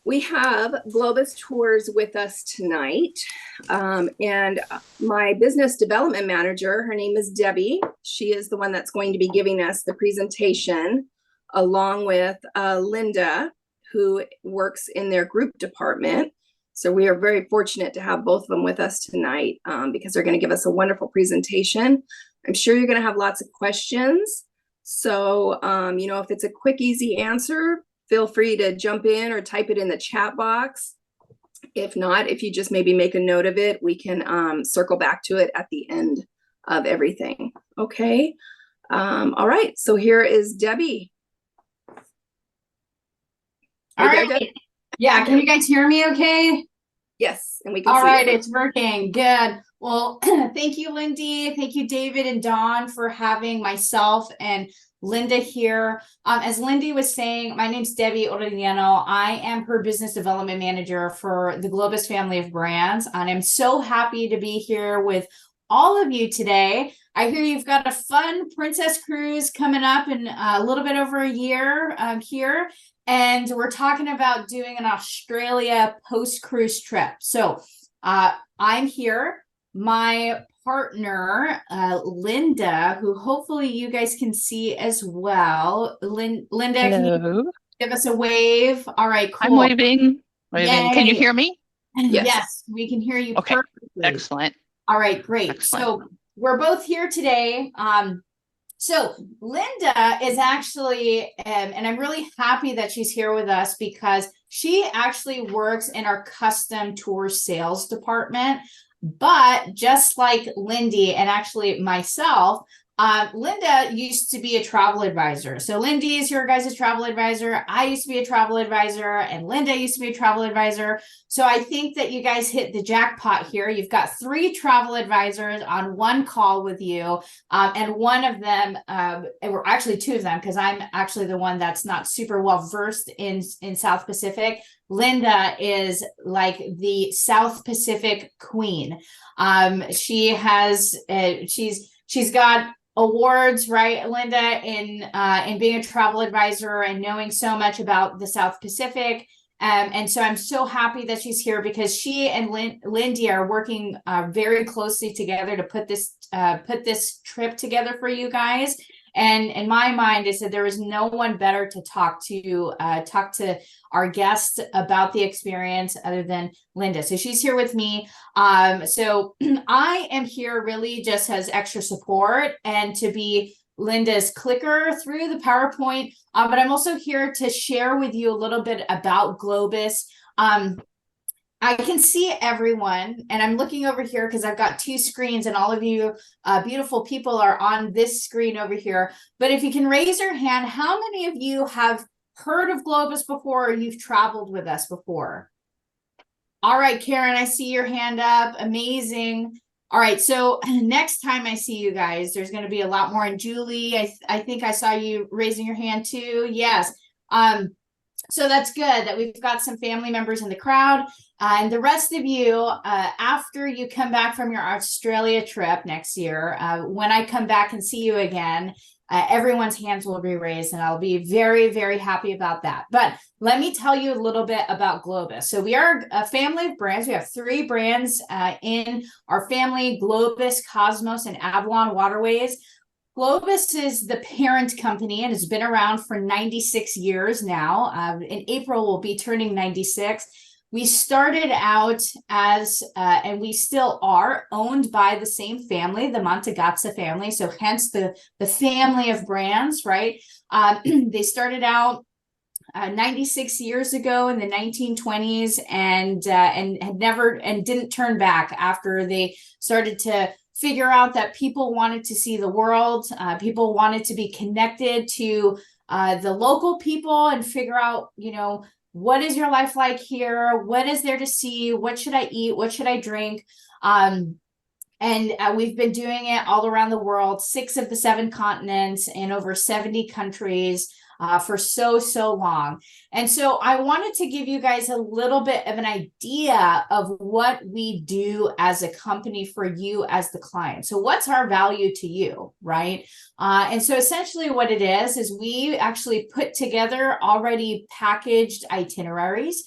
We have Globus Tours with us tonight. And my business development manager, her name is Debbie. She is the one that's going to be giving us the presentation, along with Linda, who works in their group department. So we are very fortunate to have both of them with us tonight because they're going to give us a wonderful presentation. I'm sure you're going to have lots of questions. So, if it's a quick, easy answer, feel free to jump in or type it in the chat box. If not, if you just maybe make a note of it, we can circle back to it at the end of everything. Okay. All right. So here is Debbie. All right. Debbie? Yeah. Can you guys hear me okay? Yes. And we can All see right. it. It's working. Good. Well, thank you, Lindy. Thank you, David and Dawn, for having myself and Linda here. As Lindy was saying, my name's Debbie Orellano. I am her business development manager for the Globus family of brands. And I'm so happy to be here with all of you today. I hear you've got a fun Princess Cruise coming up in a little bit over a year here. And we're talking about doing an Australia post-cruise trip. So I'm here. My partner, Linda, who hopefully you guys can see as well. Linda, can you give us a wave? All right, cool. I'm waving. Can you hear me? Yes, we can hear you perfectly. Excellent. All right, great. Excellent. So we're both here today. So Linda is actually, and I'm really happy that she's here with us because she actually works in our custom tour sales department. But just like Lindy and actually myself, Linda used to be a travel advisor. So Lindy is your guys' travel advisor. I used to be a travel advisor, and Linda used to be a travel advisor. So I think that you guys hit the jackpot here. You've got 3 travel advisors on one call with you, and one of them, or actually 2 of them, because I'm actually the one that's not super well versed in South Pacific. Linda is like the South Pacific queen. She has, she's got awards, right, Linda, in being a travel advisor and knowing so much about the South Pacific. And so I'm so happy that she's here because she and Lindy are working very closely together to put this trip together for you guys. And in my mind, I said there was no one better to talk to our guests about the experience other than Linda. So she's here with me. So I am here really just as extra support and to be Linda's clicker through the PowerPoint. But I'm also here to share with you a little bit about Globus. I can see everyone, and I'm looking over here because I've got 2 screens and all of you beautiful people are on this screen over here. But if you can raise your hand, how many of you have heard of Globus before or you've traveled with us before? All right, Karen, I see your hand up. Amazing. All right, so next time I see you guys, there's going to be a lot more. And Julie, I think I saw you raising your hand too. Yes. So that's good that we've got some family members in the crowd. And the rest of you, after you come back from your Australia trip next year, when I come back and see you again, everyone's hands will be raised, and I'll be very, very happy about that. But let me tell you a little bit about Globus. So we are a family of brands. We have 3 brands in our family: Globus, Cosmos, and Avalon Waterways. Globus is the parent company and has been around for 96 years now. In April, we'll be turning 96. We started out as, and we still are, owned by the same family, the Montagazza family. So hence the family of brands, right? They started out 96 years ago in the 1920s and had never, and didn't turn back after they started to figure out that people wanted to see the world. People wanted to be connected to the local people and figure out, what is your life like here? What is there to see? What should I eat? What should I drink? And we've been doing it all around the world, 6 of the 7 continents in over 70 countries. For so long. And so I wanted to give you guys a little bit of an idea of what we do as a company for you as the client. So what's our value to you, right? And so essentially what it is we actually put together already packaged itineraries.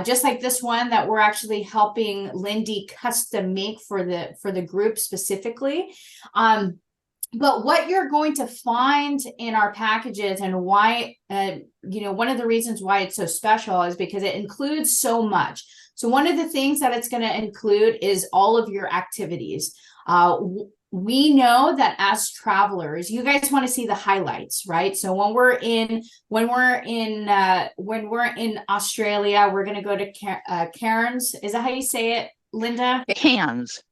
just like this one that we're actually helping Lindy custom make for the group specifically. But what you're going to find in our packages and why, one of the reasons why it's so special is because it includes so much. So one of the things that it's going to include is all of your activities. We know that as travelers, you guys want to see the highlights, right? So when we're in Australia, we're going to go to Cairns. Is that how you say it, Linda? Cans,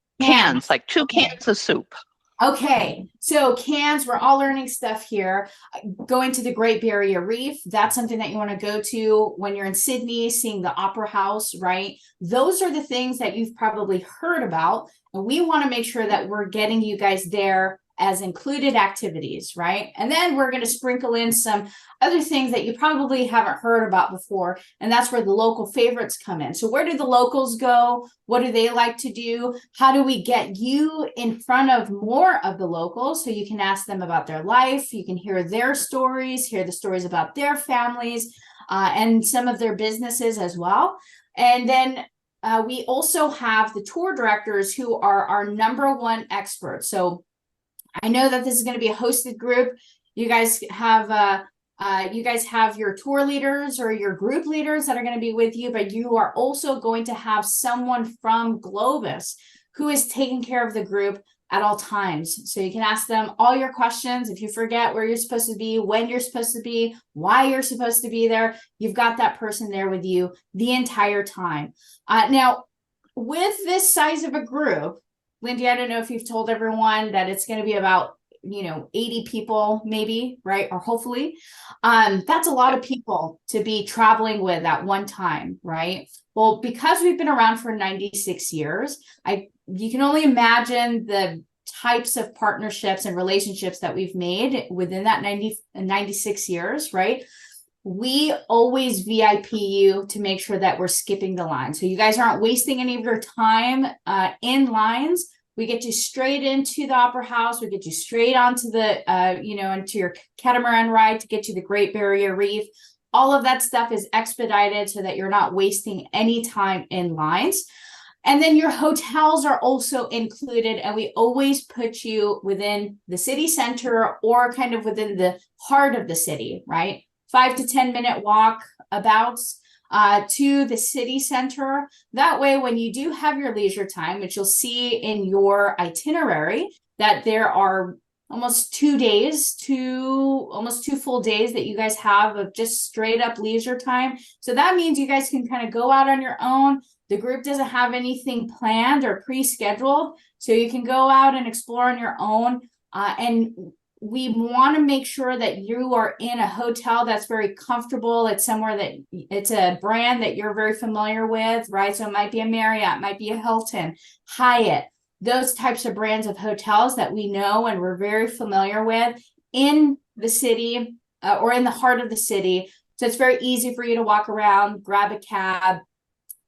like 2 Okay. cans of soup. Okay, so Cairns, we're all learning stuff here. Going to the Great Barrier Reef, that's something that you want to go to when you're in Sydney, seeing the Opera House, right? Those are the things that you've probably heard about, and we want to make sure that we're getting you guys there as included activities, right? And then we're going to sprinkle in some other things that you probably haven't heard about before, and that's where the local favorites come in. So where do the locals go? What do they like to do? How do we get you in front of more of the locals so you can ask them about their life, you can hear their stories, hear the stories about their families, and some of their businesses as well. And then we also have the tour directors who are our #1 experts. So I know that this is going to be a hosted group. You guys have your tour leaders or your group leaders that are going to be with you, but you are also going to have someone from Globus who is taking care of the group at all times. So you can ask them all your questions. If you forget where you're supposed to be, when you're supposed to be, why you're supposed to be there, you've got that person there with you the entire time. Now, with this size of a group, Lindy, I don't know if you've told everyone that it's going to be about 80 people maybe, right? Or hopefully. That's a lot of people to be traveling with at one time, right? Well, because we've been around for 96 years, you can only imagine the types of partnerships and relationships that we've made within that 96 years, right? We always VIP you to make sure that we're skipping the line. So you guys aren't wasting any of your time in lines. We get you straight into the Opera House. We get you straight onto the, into your catamaran ride to get you the Great Barrier Reef. All of that stuff is expedited so that you're not wasting any time in lines. And then your hotels are also included, and we always put you within the city center or kind of within the heart of the city, right? 5 to 10 minute walk abouts to the city center. That way, when you do have your leisure time, which you'll see in your itinerary, that there are almost 2 days, almost 2 full days that you guys have of just straight up leisure time. So that means you guys can kind of go out on your own. The group doesn't have anything planned or pre-scheduled, so you can go out and explore on your own. And we want to make sure that you are in a hotel that's very comfortable. It's somewhere that it's a brand that you're very familiar with, right? So it might be a Marriott, might be a Hilton, Hyatt, those types of brands of hotels that we know and we're very familiar with in the city or in the heart of the city. So it's very easy for you to walk around, grab a cab,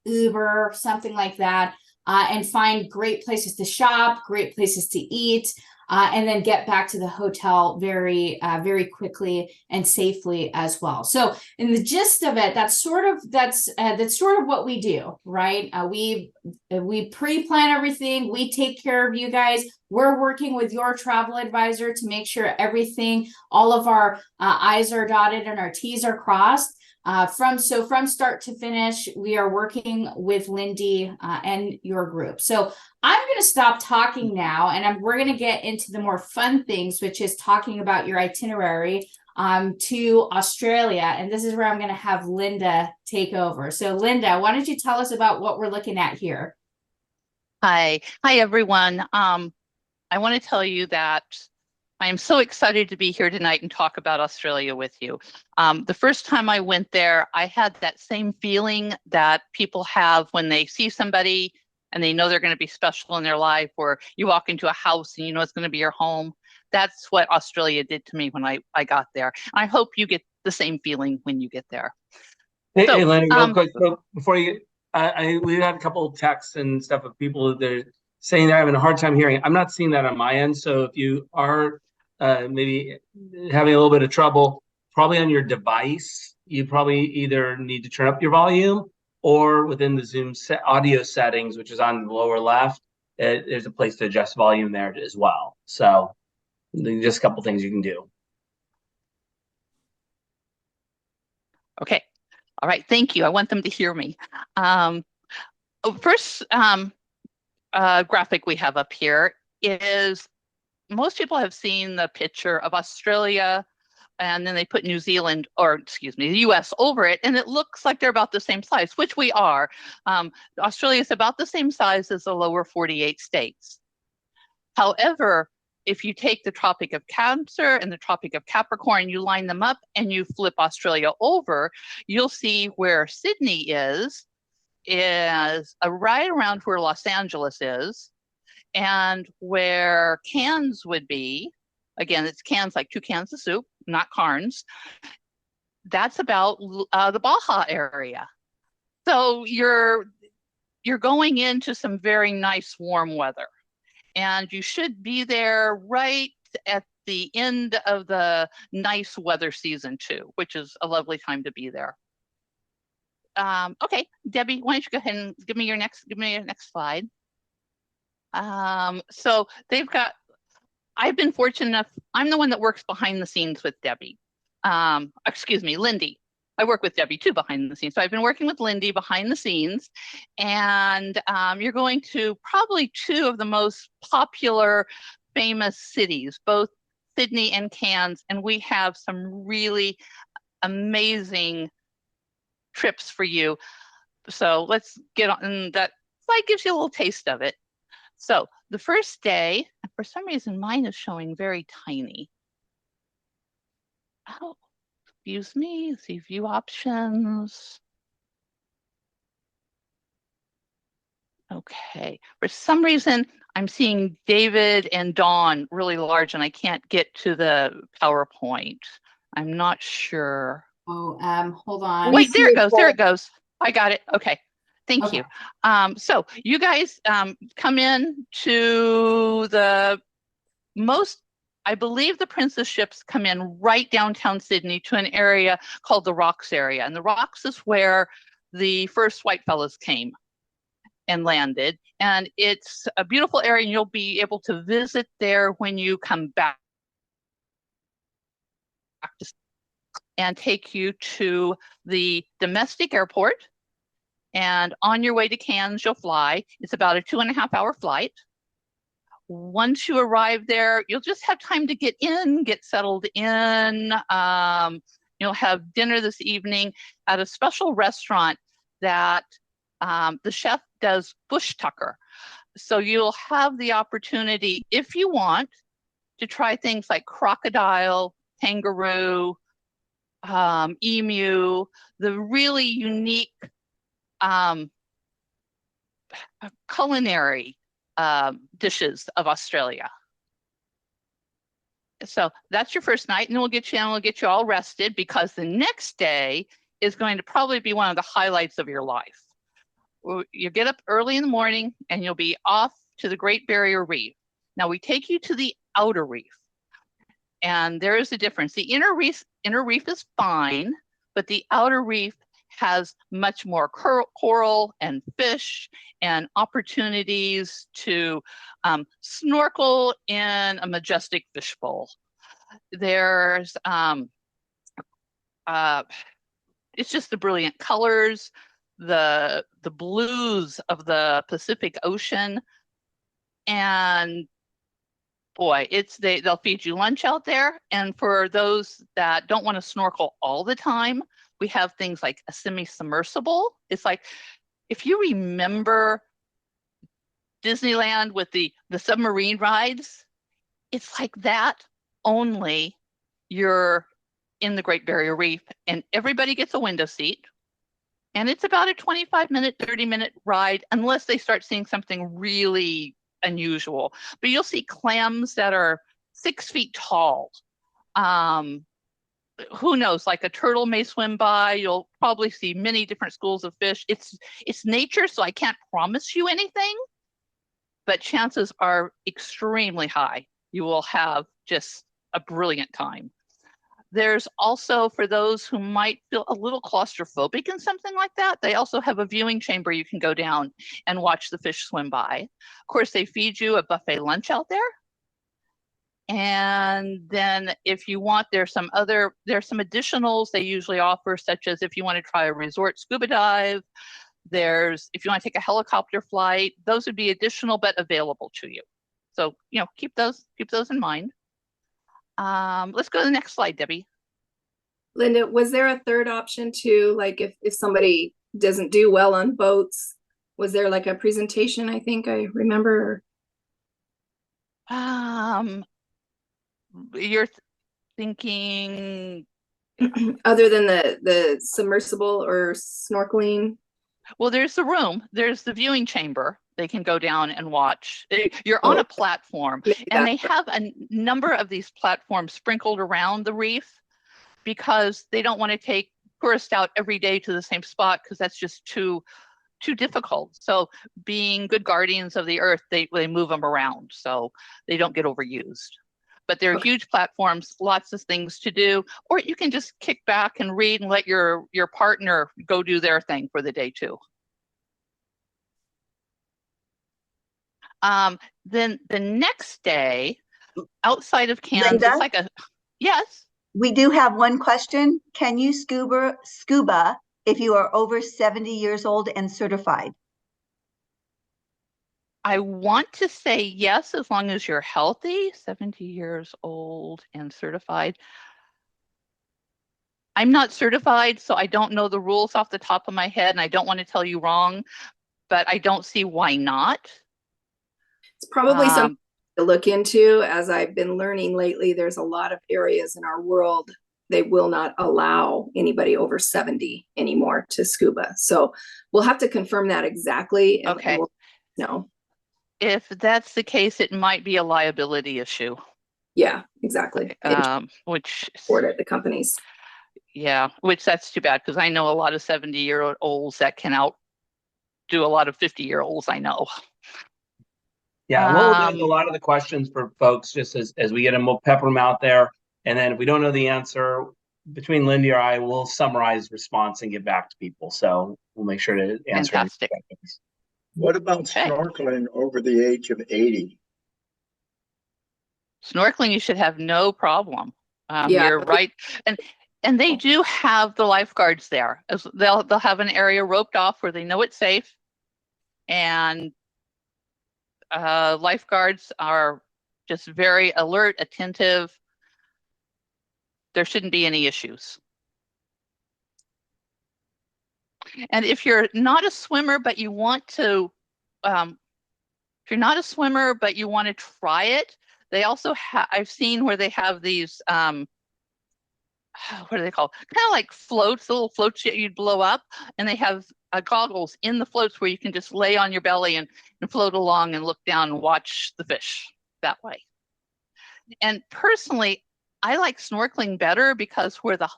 Uber, something like that, and find great places to shop, great places to eat. And then get back to the hotel very, very quickly and safely as well. So, in the gist of it, that's sort of what we do, right? We pre-plan everything. We take care of you guys. We're working with your travel advisor to make sure everything, all of our I's are dotted and our T's are crossed. From start to finish, we are working with Lindy and your group. So I'm going to stop talking now, and we're going to get into the more fun things, which is talking about your itinerary to Australia. And this is where I'm going to have Linda take over. So Linda, why don't you tell us about what we're looking at here? Hi, everyone. I want to tell you that I am so excited to be here tonight and talk about Australia with you. The first time I went there, I had that same feeling that people have when they see somebody and they know they're going to be special in their life, or you walk into a house and you know it's going to be your home. That's what Australia did to me when I got there. I hope you get the same feeling when you get there. Hey, Lenny, real quick, so before you, we had a couple of texts and stuff of people that they're saying they're having a hard time hearing. I'm not seeing that on my end. So if you are maybe having a little bit of trouble, probably on your device, you probably either need to turn up your volume or within the Zoom audio settings, which is on the lower left, there's a place to adjust volume there as well. So just a couple things you can do. Okay. All right. Thank you. I want them to hear me. First graphic we have up here is most people have seen the picture of Australia, and then they put New Zealand, or excuse me, the US over it, and it looks like they're about the same size, which we are. Australia is about the same size as the lower 48 states. However, if you take the Tropic of Cancer and the Tropic of Capricorn, you line them up and you flip Australia over, you'll see where Sydney is right around where Los Angeles is, and where Cairns would be, again, it's cans like 2 cans of soup, not Carnes. That's about the Baja area. So you're going into some very nice warm weather, and you should be there right at the end of the nice weather season too, which is a lovely time to be there. Okay, Debbie, why don't you go ahead and give me your next slide. So I've been fortunate enough, I'm the one that works behind the scenes with Debbie. Excuse me, Lindy. I work with Debbie too behind the scenes. So I've been working with Lindy behind the scenes, and you're going to probably 2 of the most popular, famous cities, both Sydney and Cairns, and we have some really amazing trips for you. So let's get on, and that slide gives you a little taste of it. So the first day, for some reason, mine is showing very tiny. Oh, excuse me, see view options. Okay, for some reason, I'm seeing David and Dawn really large and I can't get to the PowerPoint. I'm not sure. Oh, hold on. Wait, there it goes, there it goes. I got it, okay. Thank Okay. you. So you guys come in to I believe the Princess ships come in right downtown Sydney to an area called the Rocks area. And the Rocks is where the first white fellows came and landed. And it's a beautiful area, and you'll be able to visit there when you come back and take you to the domestic airport. And on your way to Cairns, you'll fly. It's about a 2.5-hour flight. Once you arrive there, you'll just have time to get settled in. You'll have dinner this evening at a special restaurant that the chef does bush tucker. So you'll have the opportunity, if you want, to try things like crocodile, kangaroo, emu, the really unique culinary dishes of Australia. So that's your first night, and then we'll get you all rested, because the next day is going to probably be one of the highlights of your life. You get up early in the morning and you'll be off to the Great Barrier Reef. Now we take you to the outer reef, and there is a difference. The inner reef is fine, but the outer reef has much more coral and fish and opportunities to snorkel in a majestic fishbowl. There's, it's just the brilliant colors, the blues of the Pacific Ocean, and boy, they'll feed you lunch out there. And for those that don't want to snorkel all the time, we have things like a semi-submersible. It's like, if you remember Disneyland with the submarine rides, it's like that, only you're in the Great Barrier Reef, and everybody gets a window seat. And it's about a 25-minute, 30-minute ride, unless they start seeing something really unusual. But you'll see clams that are 6 feet tall. Who knows, like a turtle may swim by. You'll probably see many different schools of fish. It's nature, so I can't promise you anything, but chances are extremely high you will have just a brilliant time. There's also, for those who might feel a little claustrophobic in something like that, they also have a viewing chamber you can go down and watch the fish swim by. Of course, they feed you a buffet lunch out there. And then if you want, there's some additionals they usually offer, such as if you want to try a resort scuba dive, if you want to take a helicopter flight, those would be additional but available to you. So, keep those in mind. Let's go to the next slide, Debbie. Linda, was there a third option too? Like if somebody doesn't do well on boats, was there like a presentation? I think I remember. You're thinking other than the submersible or snorkeling? Well, there's the room, there's the viewing chamber. They can go down and watch. You're on a platform, and they have a number of these platforms sprinkled around the reef because they don't want to take tourists out every day to the same spot because that's just too difficult. So being good guardians of the earth, they move them around so they don't get overused. But they're huge platforms, lots of things to do, or you can just kick back and read and let your partner go do their thing for the day too. Then the next day, outside of Cairns, Linda? it's like yes. We do have one question. Can you scuba if you are over 70 years old and certified? I want to say yes, as long as you're healthy, 70 years old and certified. I'm not certified, so I don't know the rules off the top of my head, and I don't want to tell you wrong, but I don't see why not. It's probably something to look into. As I've been learning lately, there's a lot of areas in our world they will not allow anybody over 70 anymore to scuba. So we'll have to confirm that exactly. Okay. And we'll know. If that's the case, it might be a liability issue. Yeah, exactly. Which support it, the companies. Yeah, which that's too bad because I know a lot of 70-year-olds that can outdo a lot of 50-year-olds I know. Yeah, we'll do a lot of the questions for folks just as we get them, we'll pepper them out there. And then if we don't know the answer, between Lindy or I, we'll summarize response and get back to people. So we'll make sure to answer. Fantastic. What about snorkeling over the age of 80? Snorkeling, you should have no problem. Yeah. You're right. And they do have the lifeguards there. They'll have an area roped off where they know it's safe. And lifeguards are just very alert, attentive. There shouldn't be any issues. And if you're not a swimmer, but you want to, if you're not a swimmer, but you want to try it, they also have, I've seen where they have these, what are they called? Kind of like floats, little floats that you'd blow up. And they have goggles in the floats where you can just lay on your belly and float along and look down and watch the fish that way. And personally, I like snorkeling better because where the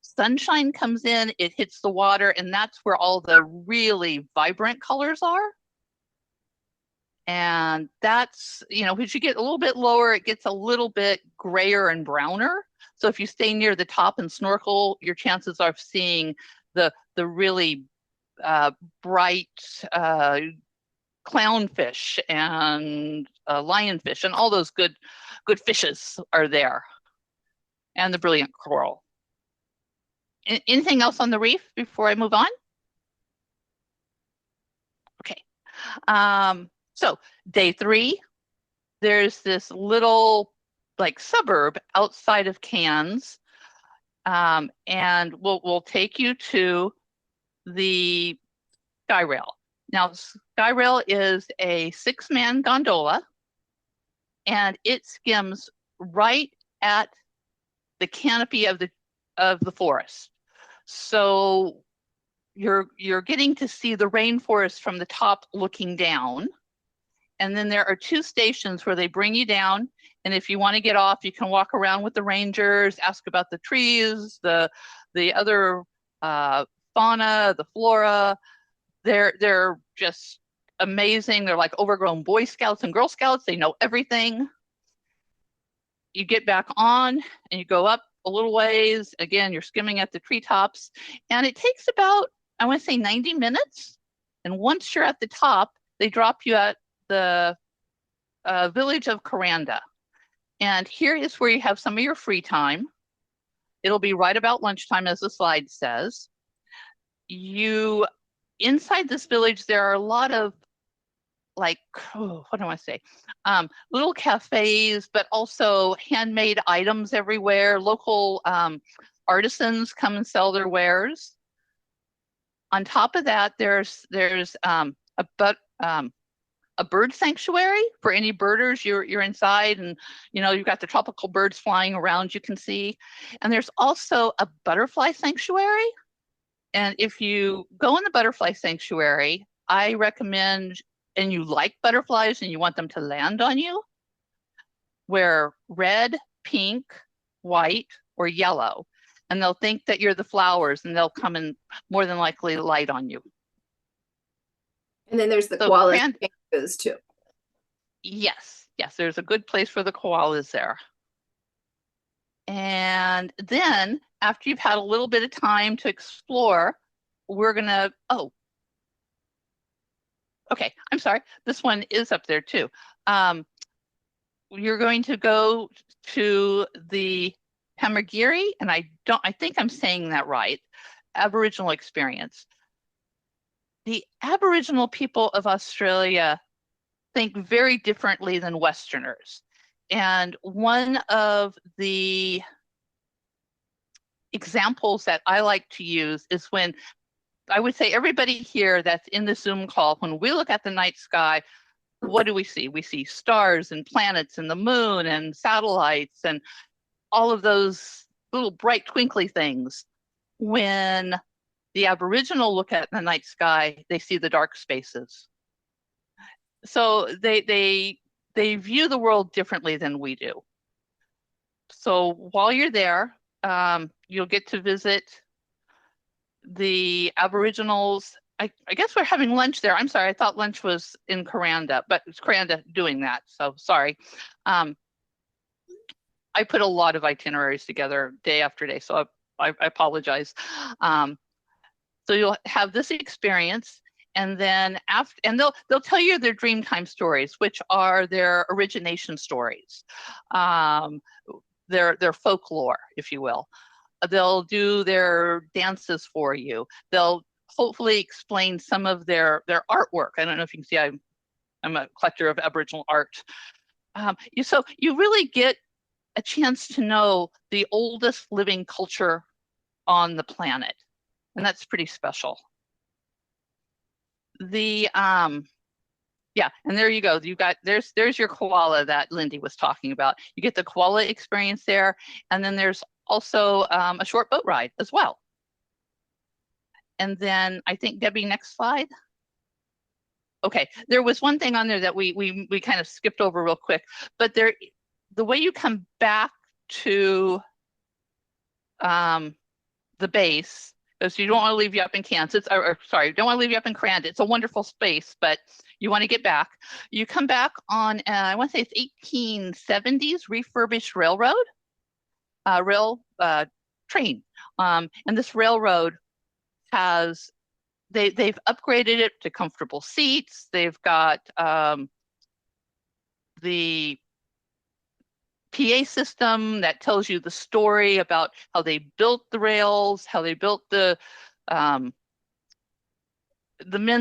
sunshine comes in, it hits the water, and that's where all the really vibrant colors are. And that's, as you get a little bit lower, it gets a little bit grayer and browner. So if you stay near the top and snorkel, your chances of seeing the really bright clownfish and lionfish and all those good fishes are there, and the brilliant coral. Anything else on the reef before I move on? Okay. So day 3, there's this little like suburb outside of Cairns, and we'll take you to the Skyrail. Now, Skyrail is a 6-man gondola, and it skims right at the canopy of the forest. So you're getting to see the rainforest from the top looking down. And then there are 2 stations where they bring you down. And if you want to get off, you can walk around with the rangers, ask about the trees, the other fauna, the flora. They're just amazing. They're like overgrown Boy Scouts and Girl Scouts. They know everything. You get back on and you go up a little ways. Again, you're skimming at the treetops, and it takes about, I want to say 90 minutes. And once you're at the top, they drop you at the village of Kuranda. And here is where you have some of your free time. It'll be right about lunchtime, as the slide says. Inside this village, there are a lot of what do I want to say? Little cafes, but also handmade items everywhere. Local artisans come and sell their wares. On top of that, there's a bird sanctuary for any birders. You're inside, and you've got the tropical birds flying around you can see. And there's also a butterfly sanctuary. And if you go in the butterfly sanctuary, I recommend, and you like butterflies and you want them to land on you, wear red, pink, white, or yellow. And they'll think that you're the flowers, and they'll come and more than likely light on you. And then there's the So koalas too. Yes, there's a good place for the koalas there. And then after you've had a little bit of time to explore, we're gonna, okay, I'm sorry, this one is up there too. You're going to go to the Pamagiri, and I think I'm saying that right, Aboriginal experience. The Aboriginal people of Australia think very differently than Westerners. And one of the examples that I like to use is when I would say everybody here that's in the Zoom call, when we look at the night sky, what do we see? We see stars and planets and the moon and satellites and all of those little bright twinkly things. When the Aboriginal look at the night sky, they see the dark spaces. So they view the world differently than we do. So while you're there, you'll get to visit the Aboriginals. I guess we're having lunch there. I'm sorry, I thought lunch was in Kuranda, but it's Kuranda doing that, so sorry. I put a lot of itineraries together day after day, so I apologize. So you'll have this experience, and then they'll tell you their Dreamtime stories, which are their origination stories, their folklore, if you will. They'll do their dances for you. They'll hopefully explain some of their artwork. I don't know if you can see, I'm a collector of Aboriginal art. So you really get a chance to know the oldest living culture on the planet, and that's pretty special. Yeah, and there you go. There's your koala that Lindy was talking about. You get the koala experience there, and then there's also a short boat ride as well. And then I think, Debbie, next slide. Okay, there was one thing on there that we kind of skipped over real quick, but the way you come back to the base, because you don't want to leave you up in Kansas, sorry, don't want to leave you up in Kuranda. It's a wonderful space, but you want to get back. You come back on, I want to say it's 1870s refurbished railroad, train. And this railroad has, they've upgraded it to comfortable seats. They've got the PA system that tells you the story about how they built the rails, how they built the men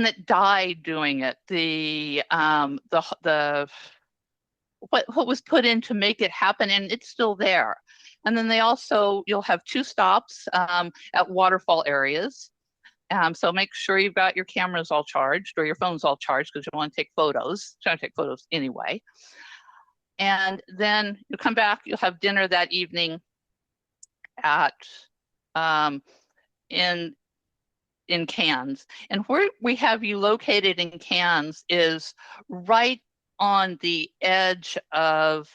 that died doing it, what was put in to make it happen, and it's still there. And then you'll have 2 stops at waterfall areas. So make sure you've got your cameras all charged or your phones all charged, because you want to take photos. Try to take photos anyway. And then you'll come back, you'll have dinner that evening at in Cairns. And where we have you located in Cairns is right on the edge of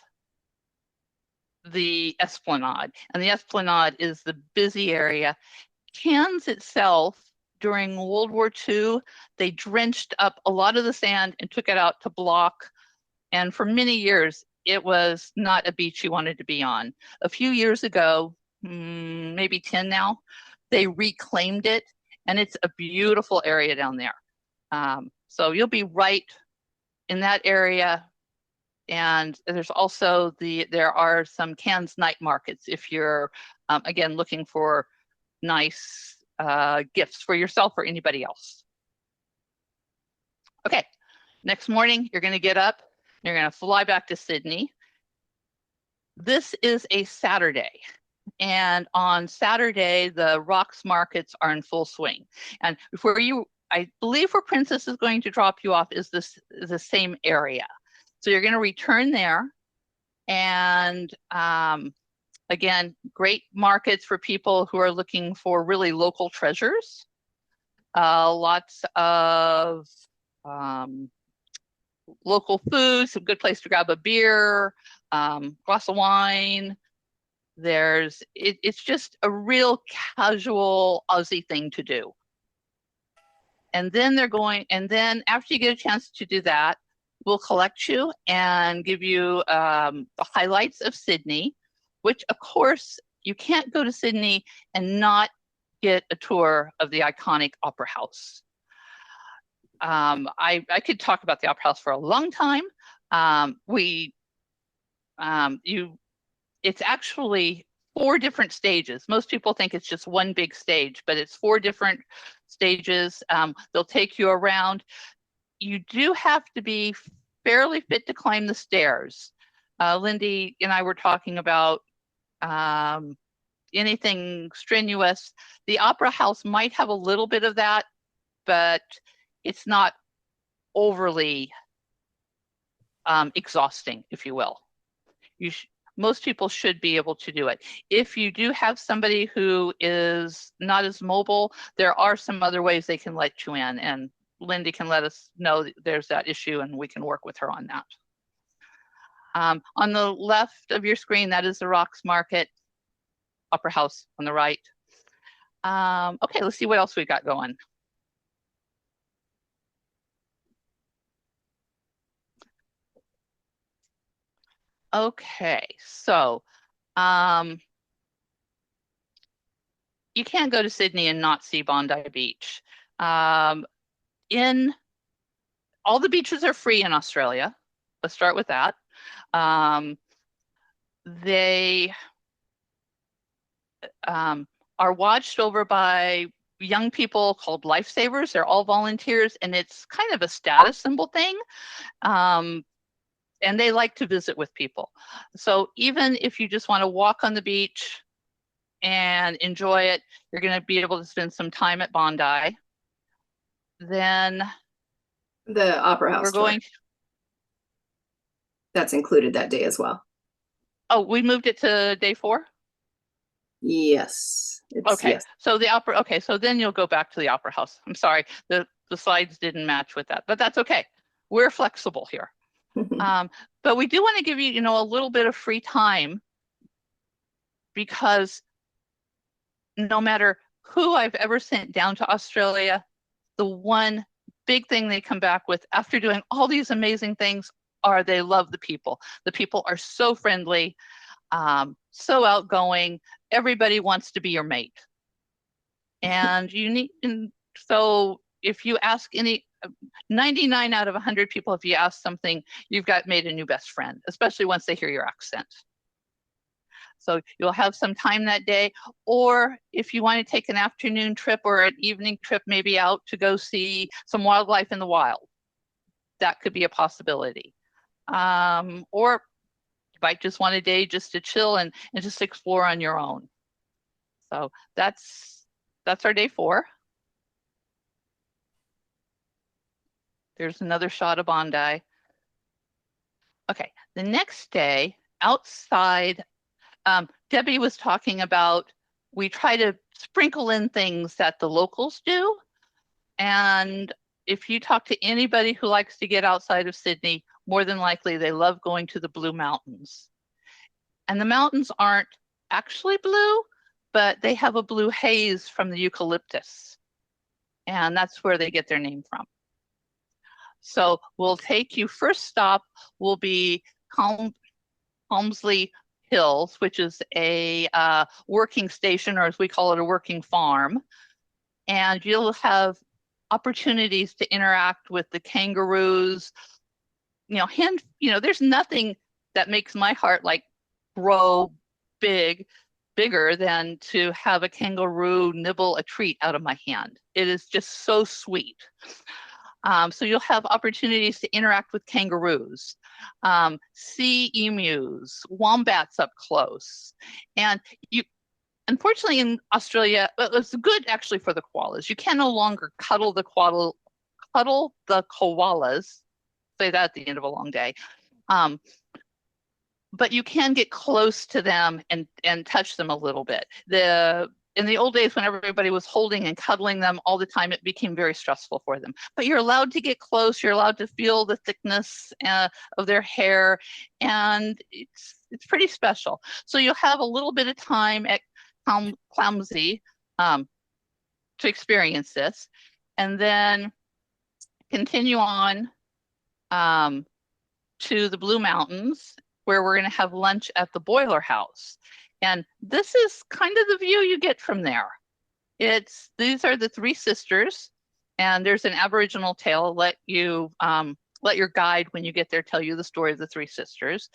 the Esplanade. And the Esplanade is the busy area. Cairns itself, during World War II, they drenched up a lot of the sand and took it out to block. And for many years, it was not a beach you wanted to be on. A few years ago, maybe 10 now. They reclaimed it, and it's a beautiful area down there. So you'll be right in that area. And there's also there are some Cannes night markets if you're, again, looking for nice gifts for yourself or anybody else. Okay, next morning, you're going to get up, you're going to fly back to Sydney. This is a Saturday. And on Saturday, the rocks markets are in full swing. And where I believe where Princess is going to drop you off is the same area. So you're going to return there. And again, great markets for people who are looking for really local treasures. Lots of local foods, a good place to grab a beer, glass of wine. It's just a real casual Aussie thing to do. And then after you get a chance to do that, we'll collect you and give you the highlights of Sydney, which of course you can't go to Sydney and not get a tour of the iconic Opera House. I could talk about the Opera House for a long time. It's actually 4 different stages. Most people think it's just one big stage, but it's 4 different stages. They'll take you around. You do have to be fairly fit to climb the stairs. Lindy and I were talking about anything strenuous. The Opera House might have a little bit of that, but it's not overly exhausting, if you will. Most people should be able to do it. If you do have somebody who is not as mobile, there are some other ways they can let you in, and Lindy can let us know there's that issue and we can work with her on that. On the left of your screen, that is the Rocks Market, Opera House on the right. Okay, let's see what else we got going. Okay, so you can't go to Sydney and not see Bondi Beach. All the beaches are free in Australia. Let's start with that. They are watched over by young people called lifesavers. They're all volunteers, and it's kind of a status symbol thing. And they like to visit with people. So even if you just want to walk on the beach and enjoy it, you're going to be able to spend some time at Bondi. Then The Opera House we're tour. going. That's included that day as well. Oh, we moved it to day 4? Yes. Okay, Yes. so the opera, okay, so then you'll go back to the Opera House. I'm sorry, the slides didn't match with that, but that's okay. We're flexible here. But we do want to give you, a little bit of free time, because no matter who I've ever sent down to Australia, the one big thing they come back with after doing all these amazing things are they love the people. The people are so friendly, so outgoing. Everybody wants to be your mate. And so if you ask 99 out of 100 people, if you ask something, you've made a new best friend, especially once they hear your accent. So you'll have some time that day, or if you want to take an afternoon trip or an evening trip, maybe out to go see some wildlife in the wild, that could be a possibility. Or you might just want a day just to chill and just explore on your own. So that's our day 4. There's another shot of Bondi. Okay, the next day outside, Debbie was talking about, we try to sprinkle in things that the locals do. And if you talk to anybody who likes to get outside of Sydney, more than likely they love going to the Blue Mountains. And the mountains aren't actually blue, but they have a blue haze from the eucalyptus. And that's where they get their name from. So we'll take you, first stop will be Helmsley Hills, which is a working station, or as we call it, a working farm. And you'll have opportunities to interact with the kangaroos. There's nothing that makes my heart like grow bigger than to have a kangaroo nibble a treat out of my hand. It is just so sweet. So you'll have opportunities to interact with kangaroos, see emus, wombats up close. And unfortunately in Australia, it's good actually for the koalas. You can no longer cuddle the koalas, say that at the end of a long day. But you can get close to them and touch them a little bit. In the old days, when everybody was holding and cuddling them all the time, it became very stressful for them. But you're allowed to get close. You're allowed to feel the thickness of their hair, and it's pretty special. So you'll have a little bit of time at Clumsy to experience this, and then continue on to the Blue Mountains, where we're going to have lunch at the Boiler House. And this is kind of the view you get from there. These are the three sisters, and there's an Aboriginal tale. Let your guide, when you get there, tell you the story of the three sisters.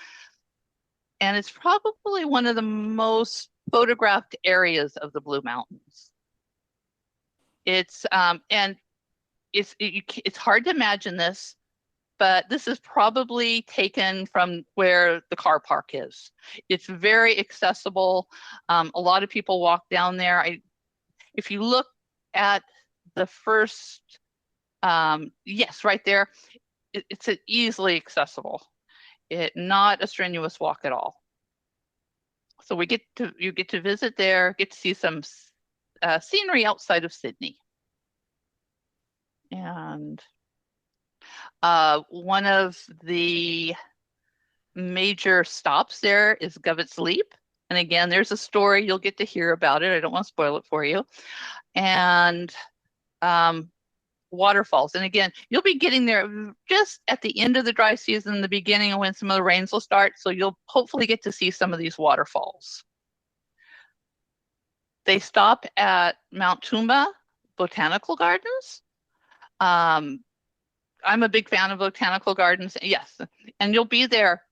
And it's probably one of the most photographed areas of the Blue Mountains. It's hard to imagine this, but this is probably taken from where the car park is. It's very accessible. A lot of people walk down there. If you look at the first, yes, right there, it's easily accessible. Not a strenuous walk at all. So you get to visit there, get to see some scenery outside of Sydney. And one of the major stops there is Govetts Leap. And again, there's a story, you'll get to hear about it. I don't want to spoil it for you. And waterfalls. And again, you'll be getting there just at the end of the dry season, the beginning of when some of the rains will start. So you'll hopefully get to see some of these waterfalls. They stop at Mount Toomba Botanical Gardens. I'm a big fan of botanical gardens. Yes, and you'll be there,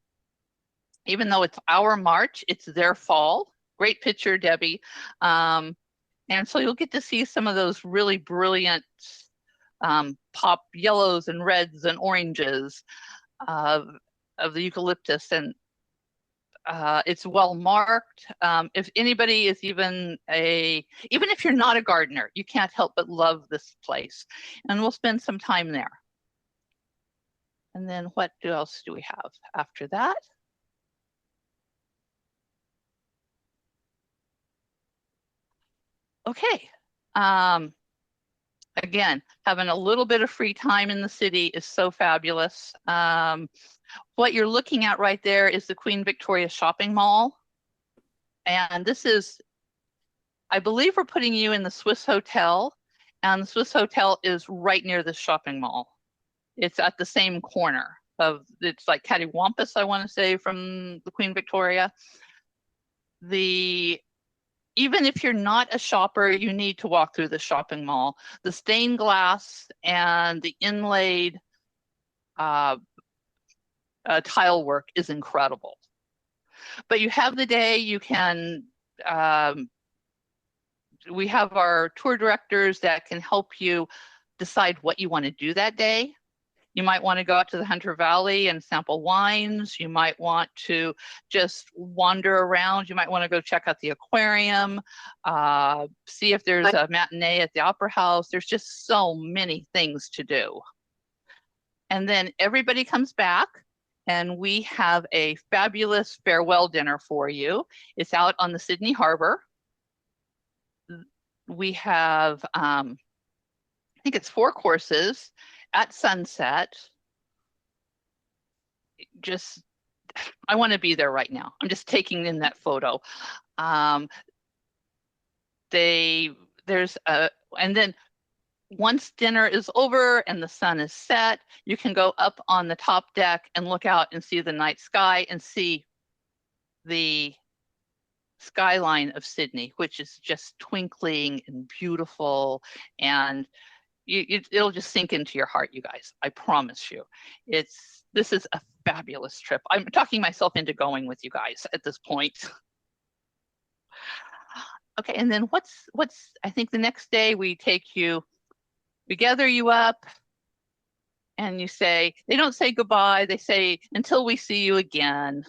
even though it's our March, it's their fall. Great picture, Debbie. And so you'll get to see some of those really brilliant pop yellows and reds and oranges of the eucalyptus, and it's well marked. If anybody is even if you're not a gardener, you can't help but love this place, and we'll spend some time there. And then what else do we have after that? Okay. Again, having a little bit of free time in the city is so fabulous. What you're looking at right there is the Queen Victoria Shopping Mall. And this is, I believe we're putting you in the Swiss Hotel, and the Swiss Hotel is right near the shopping mall. It's at the same corner it's like cattywampus, I want to say, from the Queen Victoria. Even if you're not a shopper, you need to walk through the shopping mall. The stained glass and the inlaid tile work is incredible. But you have the day, you can, we have our tour directors that can help you decide what you want to do that day. You might want to go out to the Hunter Valley and sample wines. You might want to just wander around. You might want to go check out the aquarium, see if there's a matinee at the Opera House. There's just so many things to do. And then everybody comes back, and we have a fabulous farewell dinner for you. It's out on the Sydney Harbor. We have, I think it's 4 courses at sunset. I want to be there right now. I'm just taking in that photo. And then once dinner is over and the sun is set, you can go up on the top deck and look out and see the night sky and see the skyline of Sydney, which is just twinkling and beautiful, and it'll just sink into your heart, you guys. I promise you. This is a fabulous trip. I'm talking myself into going with you guys at this point. Okay, and then what's I think the next day we gather you up, and they don't say goodbye, they say until we see you again.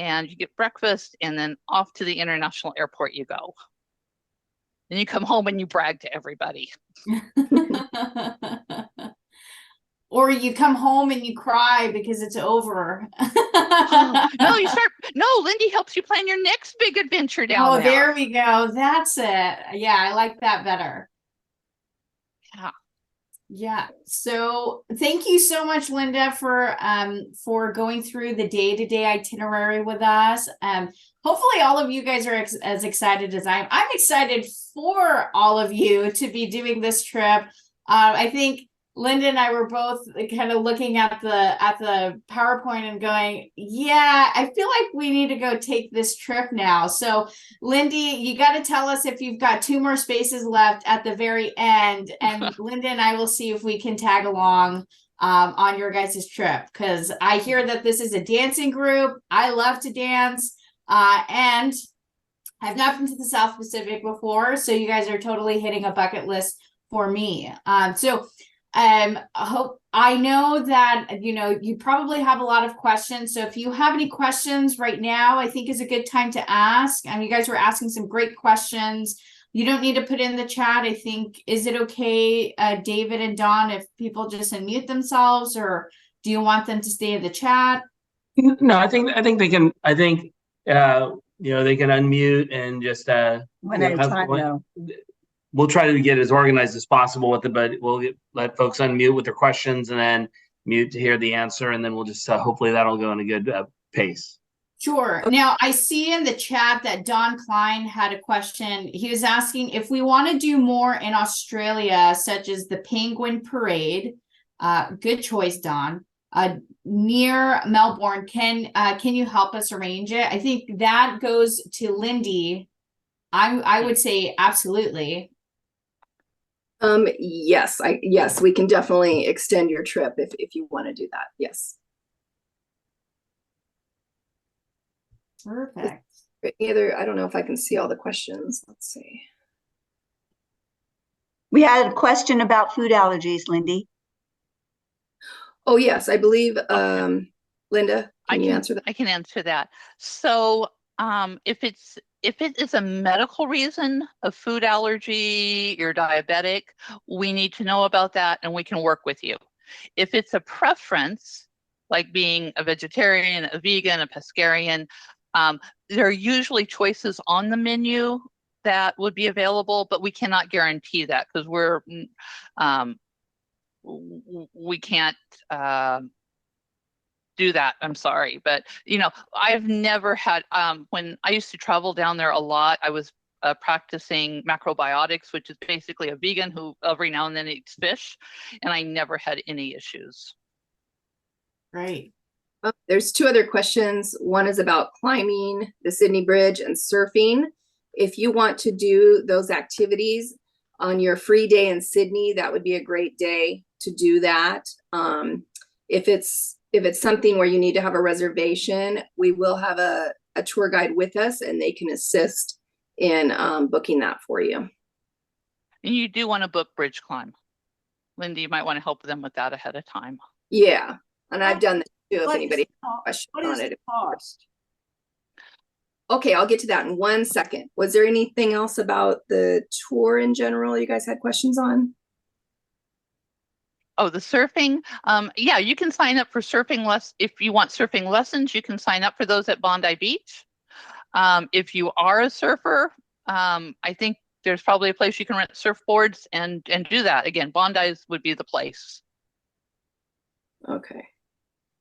And you get breakfast, and then off to the international airport you go. Then you come home and you brag to everybody. Or you come home and you cry because it's over. No, Lindy helps you plan your next big adventure down there. Oh, there we go. That's it. Yeah, I like that better. Yeah. Yeah. So thank you so much, Linda, for going through the day-to-day itinerary with us. Hopefully all of you guys are as excited as I am. I'm excited for all of you to be doing this trip. I think Linda and I were both kind of looking at the PowerPoint and going, yeah, I feel like we need to go take this trip now. So Lindy, you got to tell us if you've got 2 more spaces left at the very end, and Linda and I will see if we can tag along on your guys' trip, because I hear that this is a dancing group. I love to dance, and I've not been to the South Pacific before, so you guys are totally hitting a bucket list for me. I know that, you probably have a lot of questions. So if you have any questions right now, I think is a good time to ask. And you guys were asking some great questions. You don't need to put in the chat. I think, is it okay, David and Dawn, if people just unmute themselves, or do you want them to stay in the chat? No, I think they can, they can unmute and just, One at a time, though. We'll try to get as organized as possible with it, but we'll let folks unmute with their questions and then mute to hear the answer. And then we'll just, hopefully that'll go in a good pace. Sure. Now I see in the chat that Don Klein had a question. He was asking if we want to do more in Australia, such as the Penguin Parade. Good choice, Don. Near Melbourne, can you help us arrange it? I think that goes to Lindy. I would say absolutely. Yes, we can definitely extend your trip if you want to do that. Yes. Perfect. I don't know if I can see all the questions. Let's see. We had a question about food allergies, Lindy. Oh, yes, I believe, Linda, can you answer that? I can answer that. So if it is a medical reason, a food allergy, you're diabetic, we need to know about that and we can work with you. If it's a preference, like being a vegetarian, a vegan, a pescatarian, there are usually choices on the menu that would be available, but we cannot guarantee that because we can't do that. I'm sorry, but I've never had, when I used to travel down there a lot, I was practicing macrobiotics, which is basically a vegan who every now and then eats fish, and I never had any issues. Great. There's 2 other questions. One is about climbing the Sydney Bridge and surfing. If you want to do those activities on your free day in Sydney, that would be a great day to do that. If it's something where you need to have a reservation, we will have a tour guide with us and they can assist in booking that for you. And you do want to book bridge climb. Lindy, you might want to help them with that ahead of time. Yeah, and I've done that too if anybody has a question on it. Cost? Okay, I'll get to that in 1 second. Was there anything else about the tour in general you guys had questions on? Oh, the surfing. Yeah, you can sign up for surfing if you want surfing lessons, you can sign up for those at Bondi Beach. If you are a surfer, I think there's probably a place you can rent surfboards and do that. Again, Bondi would be the place. Okay,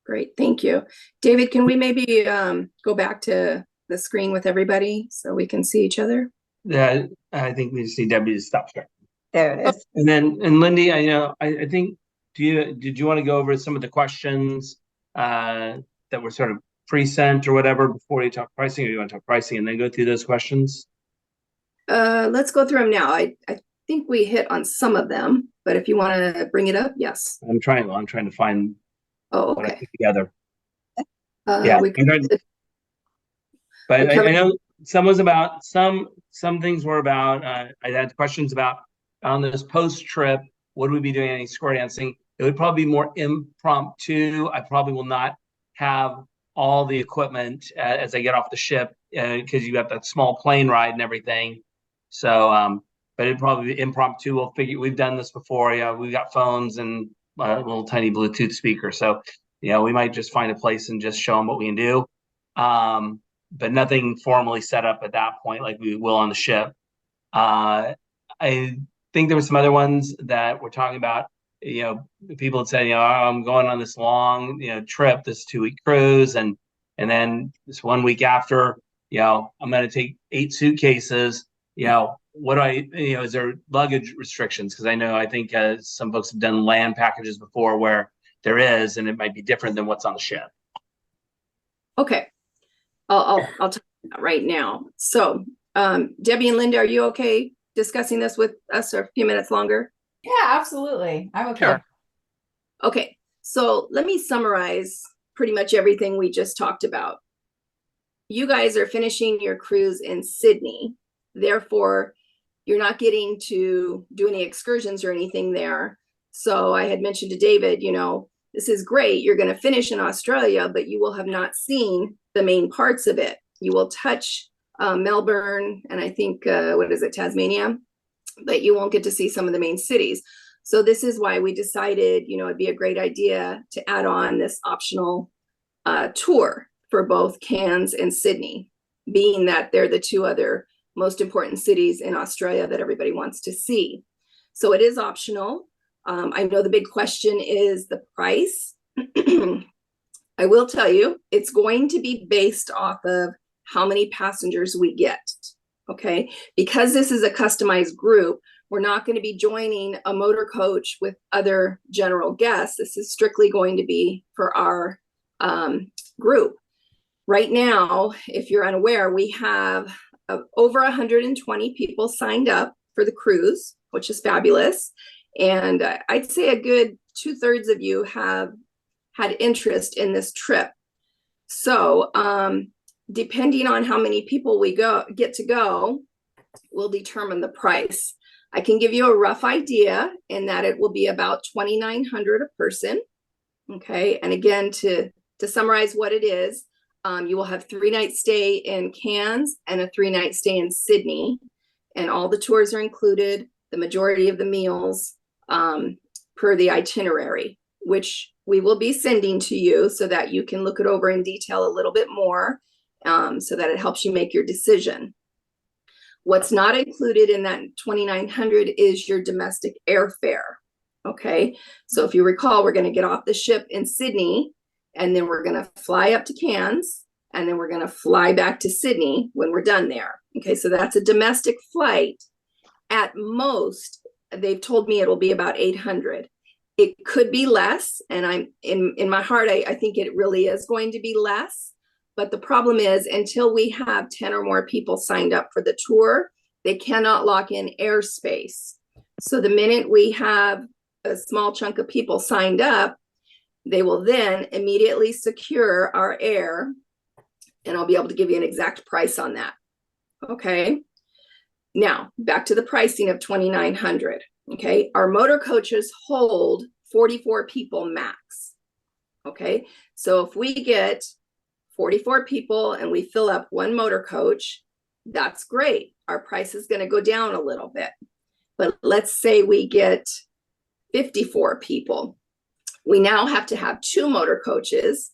great, thank you. David, can we maybe go back to the screen with everybody so we can see each other? Yeah, I think we just need Debbie to stop sharing. There it is. And Lindy, I think, did you want to go over some of the questions that were sort of pre-sent or whatever before you talk pricing, or you want to talk pricing and then go through those questions? Let's go through them now. I think we hit on some of them, but if you want to bring it up, yes. I'm trying to find Oh, what I okay. put together. Yeah, We covered but we covered- I know some things were about, I had questions about on this post trip, would we be doing any square dancing? It would probably be more impromptu. I probably will not have all the equipment as I get off the ship because you got that small plane ride and everything. So, but it'd probably be impromptu. We've done this before. Yeah, we've got phones and little tiny Bluetooth speaker. So, we might just find a place and just show them what we can do. But nothing formally set up at that point like we will on the ship. I think there were some other ones that we're talking about. People had said, I'm going on this long, trip, this 2-week cruise, and then this 1 week after, I'm going to take 8 suitcases. What do is there luggage restrictions? Because I think some folks have done land packages before where there is, and it might be different than what's on the ship. Okay. I'll tell you that right now. So, Debbie and Linda, are you okay discussing this with us for a few minutes longer? Yeah, absolutely. I'm okay. Sure. Okay. So let me summarize pretty much everything we just talked about. You guys are finishing your cruise in Sydney. Therefore, you're not getting to do any excursions or anything there. So I had mentioned to David, this is great. You're going to finish in Australia, but you will have not seen the main parts of it. You will touch Melbourne and I think, Tasmania, but you won't get to see some of the main cities. So this is why we decided, it'd be a great idea to add on this optional tour for both Cairns and Sydney, being that they're the 2 other most important cities in Australia that everybody wants to see. So it is optional. I know the big question is the price. I will tell you, it's going to be based off of how many passengers we get. Okay, because this is a customized group, we're not going to be joining a motor coach with other general guests. This is strictly going to be for our group. Right now, if you're unaware, we have over 120 people signed up for the cruise, which is fabulous. And I'd say a good 2/3 of you have had interest in this trip. So, depending on how many people we get to go, will determine the price. I can give you a rough idea in that it will be about $2,900 a person. Okay, and again, to summarize what it is, you will have 3-night stay in Cairns and a 3-night stay in Sydney, and all the tours are included. The majority of the meals per the itinerary, which we will be sending to you so that you can look it over in detail a little bit more. So that it helps you make your decision. What's not included in that $2,900 is your domestic airfare. Okay, so if you recall, we're going to get off the ship in Sydney, and then we're going to fly up to Cairns, and then we're going to fly back to Sydney when we're done there. Okay, so that's a domestic flight. At most, they've told me it'll be about $800. It could be less, and I'm in my heart, I think it really is going to be less. But the problem is, until we have 10 or more people signed up for the tour, they cannot lock in airspace. So the minute we have a small chunk of people signed up, they will then immediately secure our air, and I'll be able to give you an exact price on that. Okay. Now, back to the pricing of $2,900. Okay. Our motor coaches hold 44 people max. Okay. So if we get 44 people and we fill up one motor coach, that's great. Our price is going to go down a little bit. But let's say we get 54 people. We now have to have 2 motor coaches,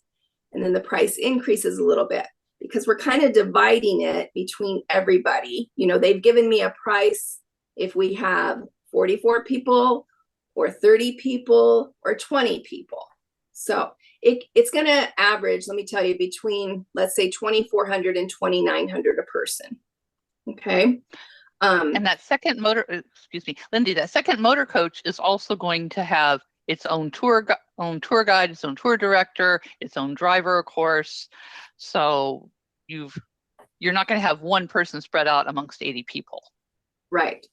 and then the price increases a little bit because we're kind of dividing it between everybody. They've given me a price if we have 44 people or 30 people or 20 people. So it's going to average, let me tell you, between, let's say, $2,400 and $2,900 a person. Okay. And that second motor, excuse me, Lindy, that second motor coach is also going to have its own tour own tour guide, its own tour director, its own driver, of course. So you're not going to have one person spread out amongst 80 people. Right.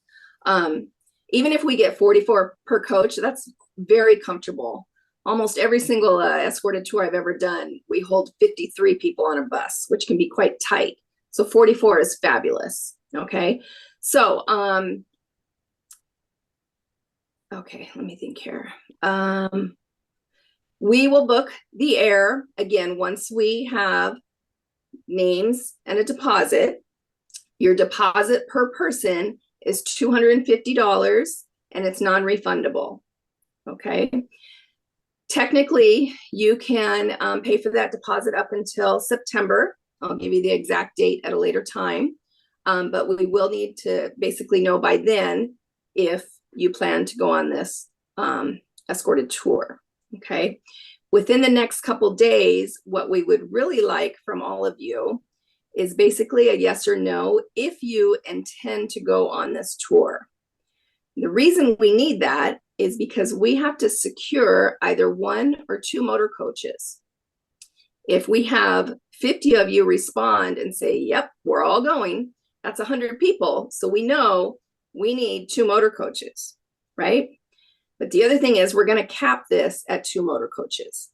Even if we get 44 per coach, that's very comfortable. Almost every single escorted tour I've ever done, we hold 53 people on a bus, which can be quite tight. So 44 is fabulous. Okay. So, okay, let me think here. We will book the air again once we have names and a deposit. Your deposit per person is $250 and it's non-refundable. Okay. Technically, you can pay for that deposit up until September. I'll give you the exact date at a later time. But we will need to basically know by then if you plan to go on this escorted tour. Okay. Within the next couple days, what we would really like from all of you is basically a yes or no if you intend to go on this tour. The reason we need that is because we have to secure either 1 or 2 motor coaches. If we have 50 of you respond and say, yep, we're all going, that's 100 people. So we know we need 2 motor coaches, right? But the other thing is we're going to cap this at 2 motor coaches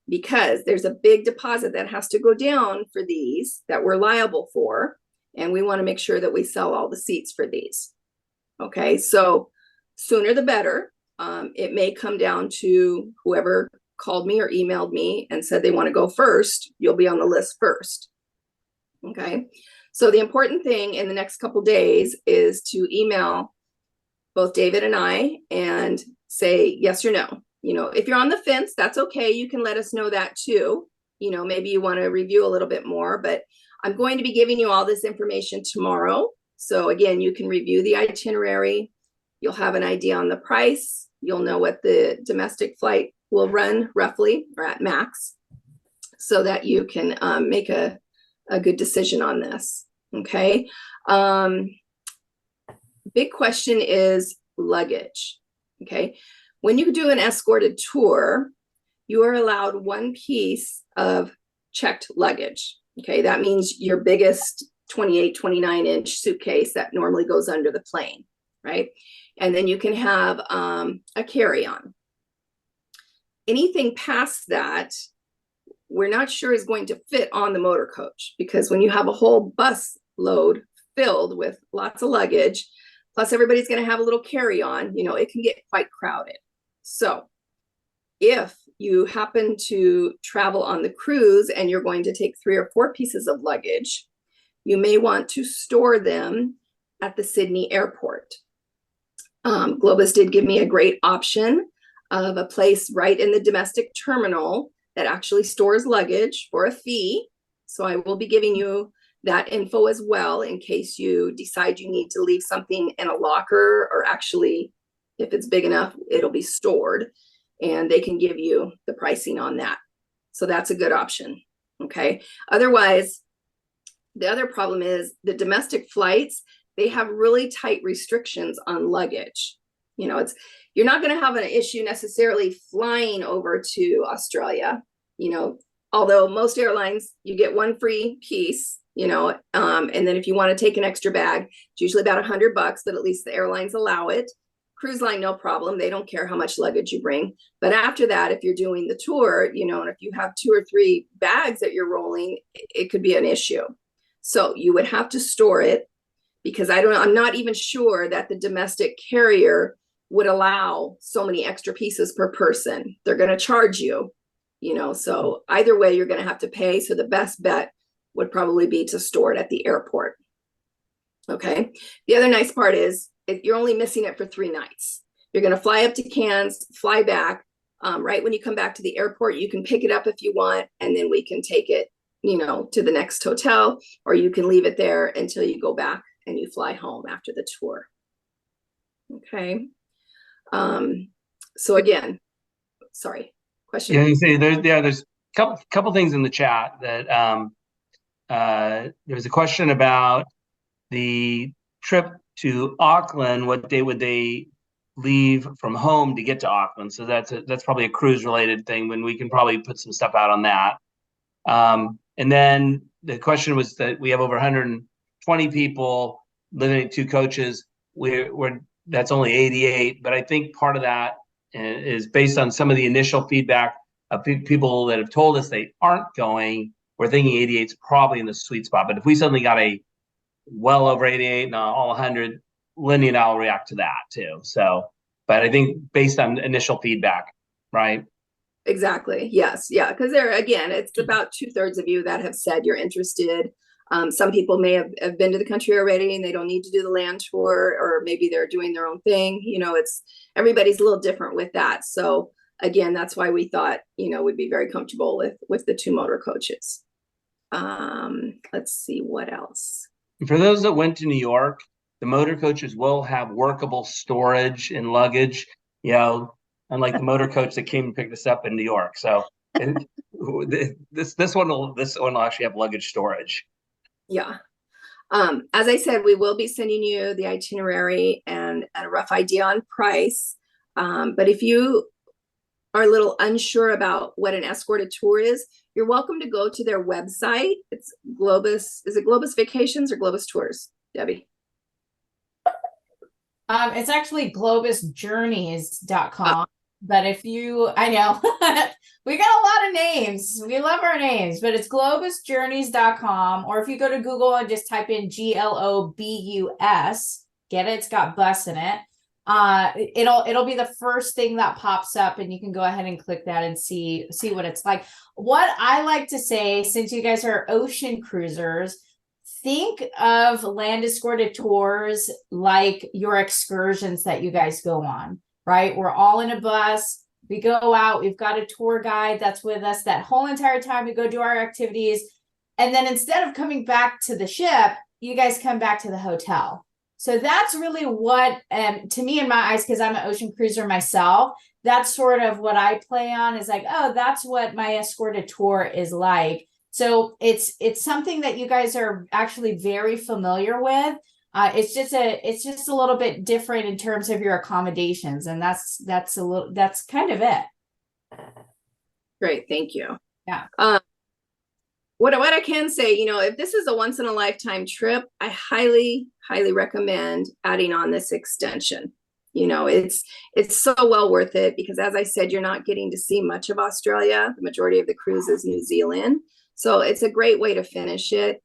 because there's a big deposit that has to go down for these that we're liable for. And we want to make sure that we sell all the seats for these. Okay, so sooner the better. It may come down to whoever called me or emailed me and said they want to go first. You'll be on the list first. Okay, so the important thing in the next couple days is to email both David and I and say yes or no. You know, if you're on the fence, that's okay. You can let us know that too. You know, maybe you want to review a little bit more, but I'm going to be giving you all this information tomorrow. So again, you can review the itinerary. You'll have an idea on the price. You'll know what the domestic flight will run roughly or at max so that you can make a good decision on this. Okay. Big question is luggage. Okay. When you do an escorted tour, you are allowed 1 piece of checked luggage. Okay. That means your biggest 28, 29-inch suitcase that normally goes under the plane, right? And then you can have a carry-on. Anything past that, we're not sure is going to fit on the motor coach because when you have a whole bus load filled with lots of luggage, plus everybody's going to have a little carry-on, you know, it can get quite crowded. So if you happen to travel on the cruise and you're going to take 3 or 4 pieces of luggage, you may want to store them at the Sydney airport. Globus did give me a great option of a place right in the domestic terminal that actually stores luggage for a fee. So I will be giving you that info as well in case you decide you need to leave something in a locker, or actually, if it's big enough, it'll be stored and they can give you the pricing on that. So that's a good option. Okay. Otherwise, the other problem is the domestic flights, they have really tight restrictions on luggage. You know, you're not going to have an issue necessarily flying over to Australia, you know, although most airlines, you get 1 free piece, you know, and then if you want to take an extra bag, it's usually about $100, but at least the airlines allow it. Cruise line, no problem. They don't care how much luggage you bring. But after that, if you're doing the tour, you know, and if you have 2 or 3 bags that you're rolling, it could be an issue. So you would have to store it because I'm not even sure that the domestic carrier would allow so many extra pieces per person. They're going to charge you, you know, so either way, you're going to have to pay. So the best bet would probably be to store it at the airport. Okay. The other nice part is you're only missing it for 3 nights. You're going to fly up to Cairns, fly back. Right when you come back to the airport, you can pick it up if you want, and then we can take it, you know, to the next hotel, or you can leave it there until you go back and you fly home after the tour. Okay. So again, sorry, question. Yeah, you see, there's a couple things in the chat that there was a question about the trip to Auckland. What day would they leave from home to get to Auckland. So that's probably a cruise related thing when we can probably put some stuff out on that. And then the question was that we have over 120 people living at 2 coaches. That's only 88, but I think part of that is based on some of the initial feedback of people that have told us they aren't going. We're thinking 88 is probably in the sweet spot. But if we suddenly got a well over 88 and all 100, Lindy and I will react to that too. So, but I think based on initial feedback, right? Exactly. Yes. Yeah. Because again, it's about 2/3 of you that have said you're interested. Some people may have been to the country already and they don't need to do the land tour, or maybe they're doing their own thing. Everybody's a little different with that. So again, that's why we thought, we'd be very comfortable with the 2 motor coaches. Let's see what else. For those that went to New York, the motor coaches will have workable storage and luggage, unlike the motor coach that came and picked us up in New York. So this one will actually have luggage storage. Yeah. As I said, we will be sending you the itinerary and a rough idea on price. But if you are a little unsure about what an escorted tour is, you're welcome to go to their website. It's Globus. Is it Globus Vacations or Globus Tours, Debbie? It's actually globusjourneys.com. But I know we got a lot of names. We love our names, but it's globusjourneys.com. Or if you go to Google and just type in GLOBUS, get it? It's got bus in it. It'll be the first thing that pops up, and you can go ahead and click that and see what it's like. What I like to say, since you guys are ocean cruisers, think of land escorted tours like your excursions that you guys go on, right? We're all in a bus. We go out. We've got a tour guide that's with us that whole entire time. We go do our activities. And then instead of coming back to the ship, you guys come back to the hotel. So that's really what, to me in my eyes, because I'm an ocean cruiser myself, that's sort of what I play on, is like, oh, that's what my escorted tour is like. So it's something that you guys are actually very familiar with. It's just a little bit different in terms of your accommodations, and that's kind of it. Great, thank you. Yeah. What I can say, if this is a once in a lifetime trip, I highly, highly recommend adding on this extension. It's so well worth it, because as I said, you're not getting to see much of Australia. The majority of the cruise is New Zealand. So it's a great way to finish it.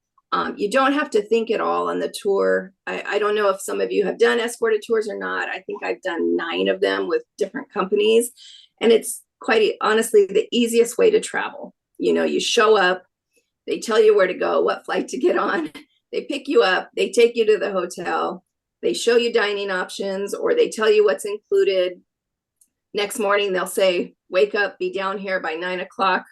You don't have to think at all on the tour. I don't know if some of you have done escorted tours or not. I think I've done 9 of them with different companies. And it's quite honestly the easiest way to travel. You show up, they tell you where to go, what flight to get on. They pick you up, they take you to the hotel, they show you dining options, or they tell you what's included. Next morning, they'll say, wake up, be down here by 9 o'clock.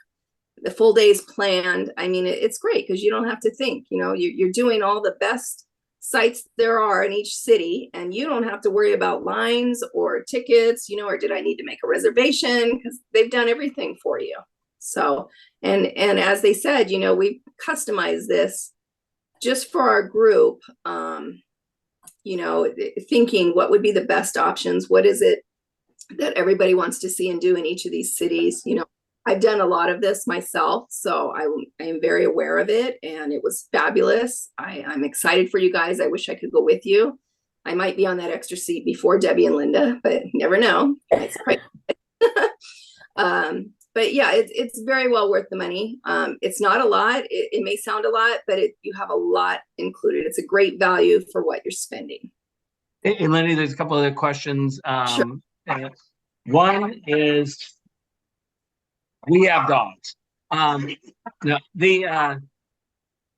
The full day's planned. I mean, it's great because you don't have to think, you're doing all the best sites there are in each city, and you don't have to worry about lines or tickets, or did I need to make a reservation? Because they've done everything for you. So, and as they said, we customized this just for our group, thinking what would be the best options. What is it that everybody wants to see and do in each of these cities? I've done a lot of this myself, so I am very aware of it, and it was fabulous. I'm excited for you guys. I wish I could go with you. I might be on that extra seat before Debbie and Linda, but never know. But yeah, it's very well worth the money. It's not a lot. It may sound a lot, but you have a lot included. It's a great value for what you're spending. Hey, Lenny, there's a couple other questions. Sure. One is, we have dogs.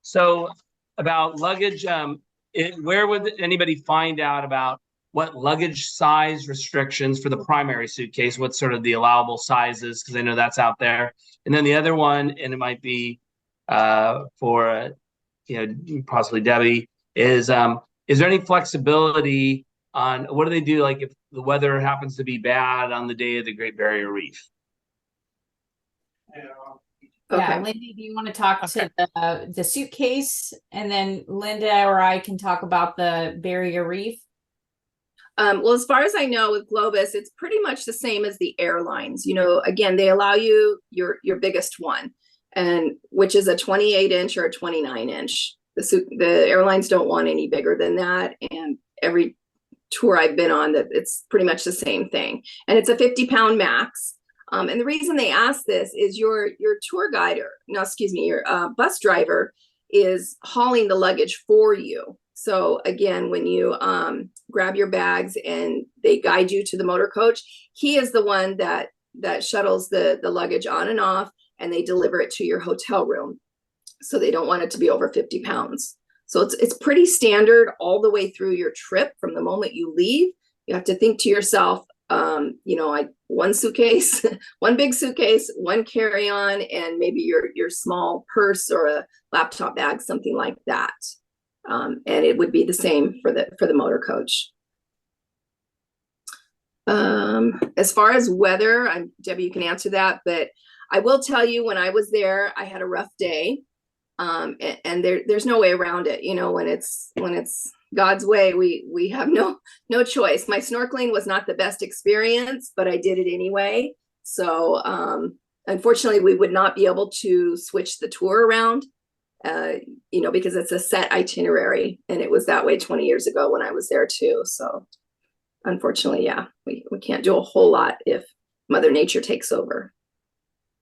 So about luggage, where would anybody find out about what luggage size restrictions for the primary suitcase, what sort of the allowable sizes? Because I know that's out there. And then the other one, and it might be for possibly Debbie, is there any flexibility on what do they do, like if the weather happens to be bad on the day of the Great Barrier Reef? Yeah, Lindy, do you want to talk to the suitcase, and then Linda or I can talk about the Barrier Reef? Well, as far as I know with Globus, it's pretty much the same as the airlines. You know, again, they allow you your biggest one, and which is a 28-inch or a 29-inch. The airlines don't want any bigger than that, and every tour I've been on, that it's pretty much the same thing, and it's a 50-pound max. And the reason they ask this is your tour guide, or no, excuse me, your bus driver is hauling the luggage for you. So again, when you grab your bags and they guide you to the motor coach, he is the one that shuttles the luggage on and off, and they deliver it to your hotel room. So they don't want it to be over 50 pounds. So it's pretty standard all the way through your trip. From the moment you leave, you have to think to yourself, you know, one suitcase, one big suitcase, one carry-on, and maybe your small purse or a laptop bag, something like that. And it would be the same for the motor coach. As far as weather, Debbie, you can answer that, but I will tell you, when I was there, I had a rough day. And there's no way around it. You know, when it's God's way, we have no choice. My snorkeling was not the best experience, but I did it anyway. So unfortunately, we would not be able to switch the tour around, you know, because it's a set itinerary, and it was that way 20 years ago when I was there too. So unfortunately, yeah, we can't do a whole lot if Mother Nature takes over.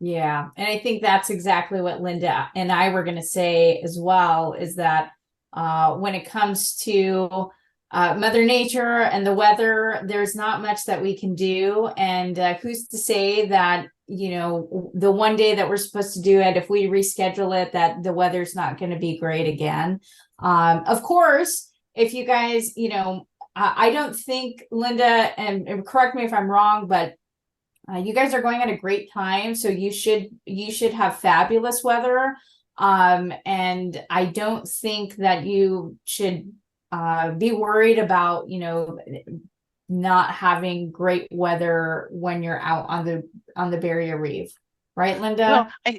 Yeah. And I think that's exactly what Linda and I were going to say as well, is that when it comes to Mother Nature and the weather, there's not much that we can do. And who's to say that, you know, the one day that we're supposed to do it, if we reschedule it, that the weather's not going to be great again. Of course, if you guys, you know, I don't think, Linda, and correct me if I'm wrong, but you guys are going at a great time, so you should have fabulous weather. And I don't think that you should be worried about, you know, not having great weather when you're out on the Barrier Reef, right, Linda? Well,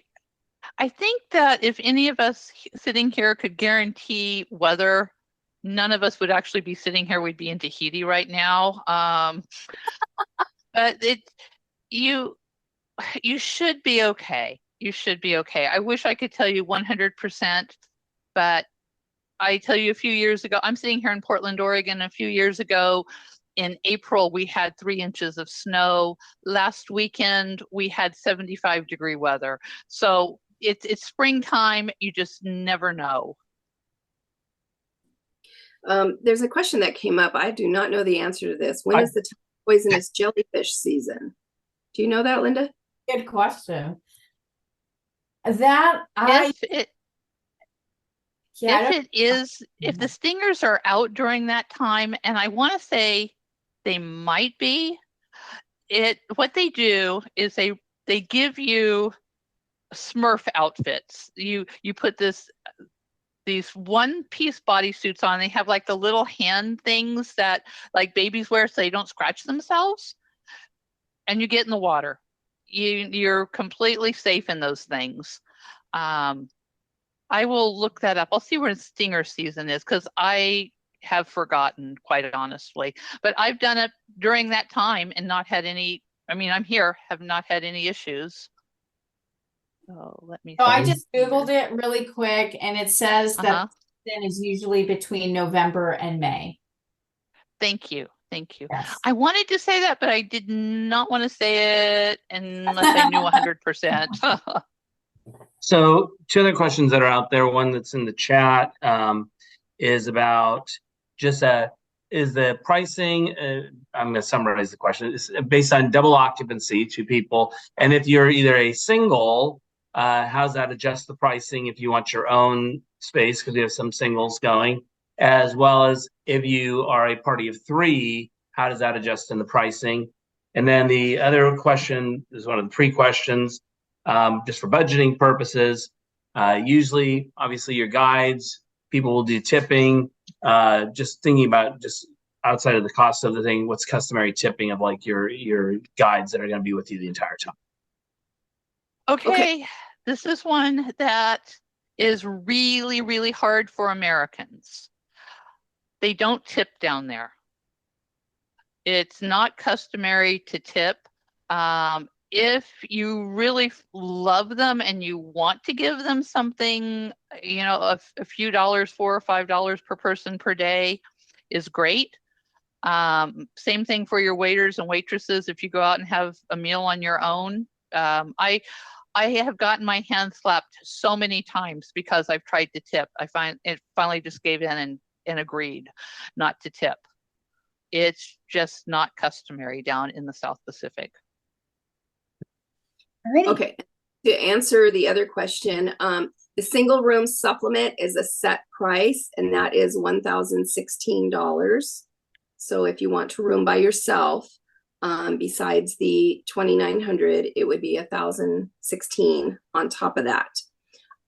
I think that if any of us sitting here could guarantee weather, none of us would actually be sitting here. We'd be in Tahiti right now. But you should be okay. You should be okay. I wish I could tell you 100%, but I tell you, a few years ago, I'm sitting here in Portland, Oregon. A few years ago in April, we had 3 inches of snow. Last weekend, we had 75-degree weather. So it's springtime. You just never know. There's a question that came up. I do not know the answer to this. When is the poisonous jellyfish season? Do you know that, Linda? Good question. That If the stingers are out during that time, and I want to say they might be, what they do is they give you Smurf outfits. You put these one-piece bodysuits on. They have like the little hand things that like babies wear so they don't scratch themselves. And you get in the water. You're completely safe in those things. I will look that up. I'll see where stinger season is, because I have forgotten, quite honestly. But I've done it during that time and not had any. I mean, I'm here, have not had any issues. So let me. So I just Googled it really quick, and it says that season is usually between November and May. Thank you. Thank you. Yes. I wanted to say that, but I did not want to say it unless I knew 100%. So 2 other questions that are out there. One that's in the chat is about just is the pricing, I'm going to summarize the question, it's based on double occupancy, 2 people. And if you're either a single, how's that adjust the pricing if you want your own space, because you have some singles going, as well as if you are a party of 3, how does that adjust in the pricing? And then the other question is one of the 3 questions, just for budgeting purposes. Usually, obviously, your guides, people will do tipping. Just thinking about just outside of the cost of the thing, what's customary tipping of like your guides that are going to be with you the entire time? Okay, this is one that is really, really hard for Americans. They don't tip down there. It's not customary to tip. If you really love them and you want to give them something, you know, a few dollars, $4 or $5 per person per day is great. Same thing for your waiters and waitresses. If you go out and have a meal on your own, I have gotten my hand slapped so many times because I've tried to tip. I find it finally just gave in and agreed not to tip. It's just not customary down in the South Pacific. Alrighty. Okay, to answer the other question, the single room supplement is a set price, and that is $1,016. So if you want to room by yourself, besides the $2,900, it would be $1,016 on top of that.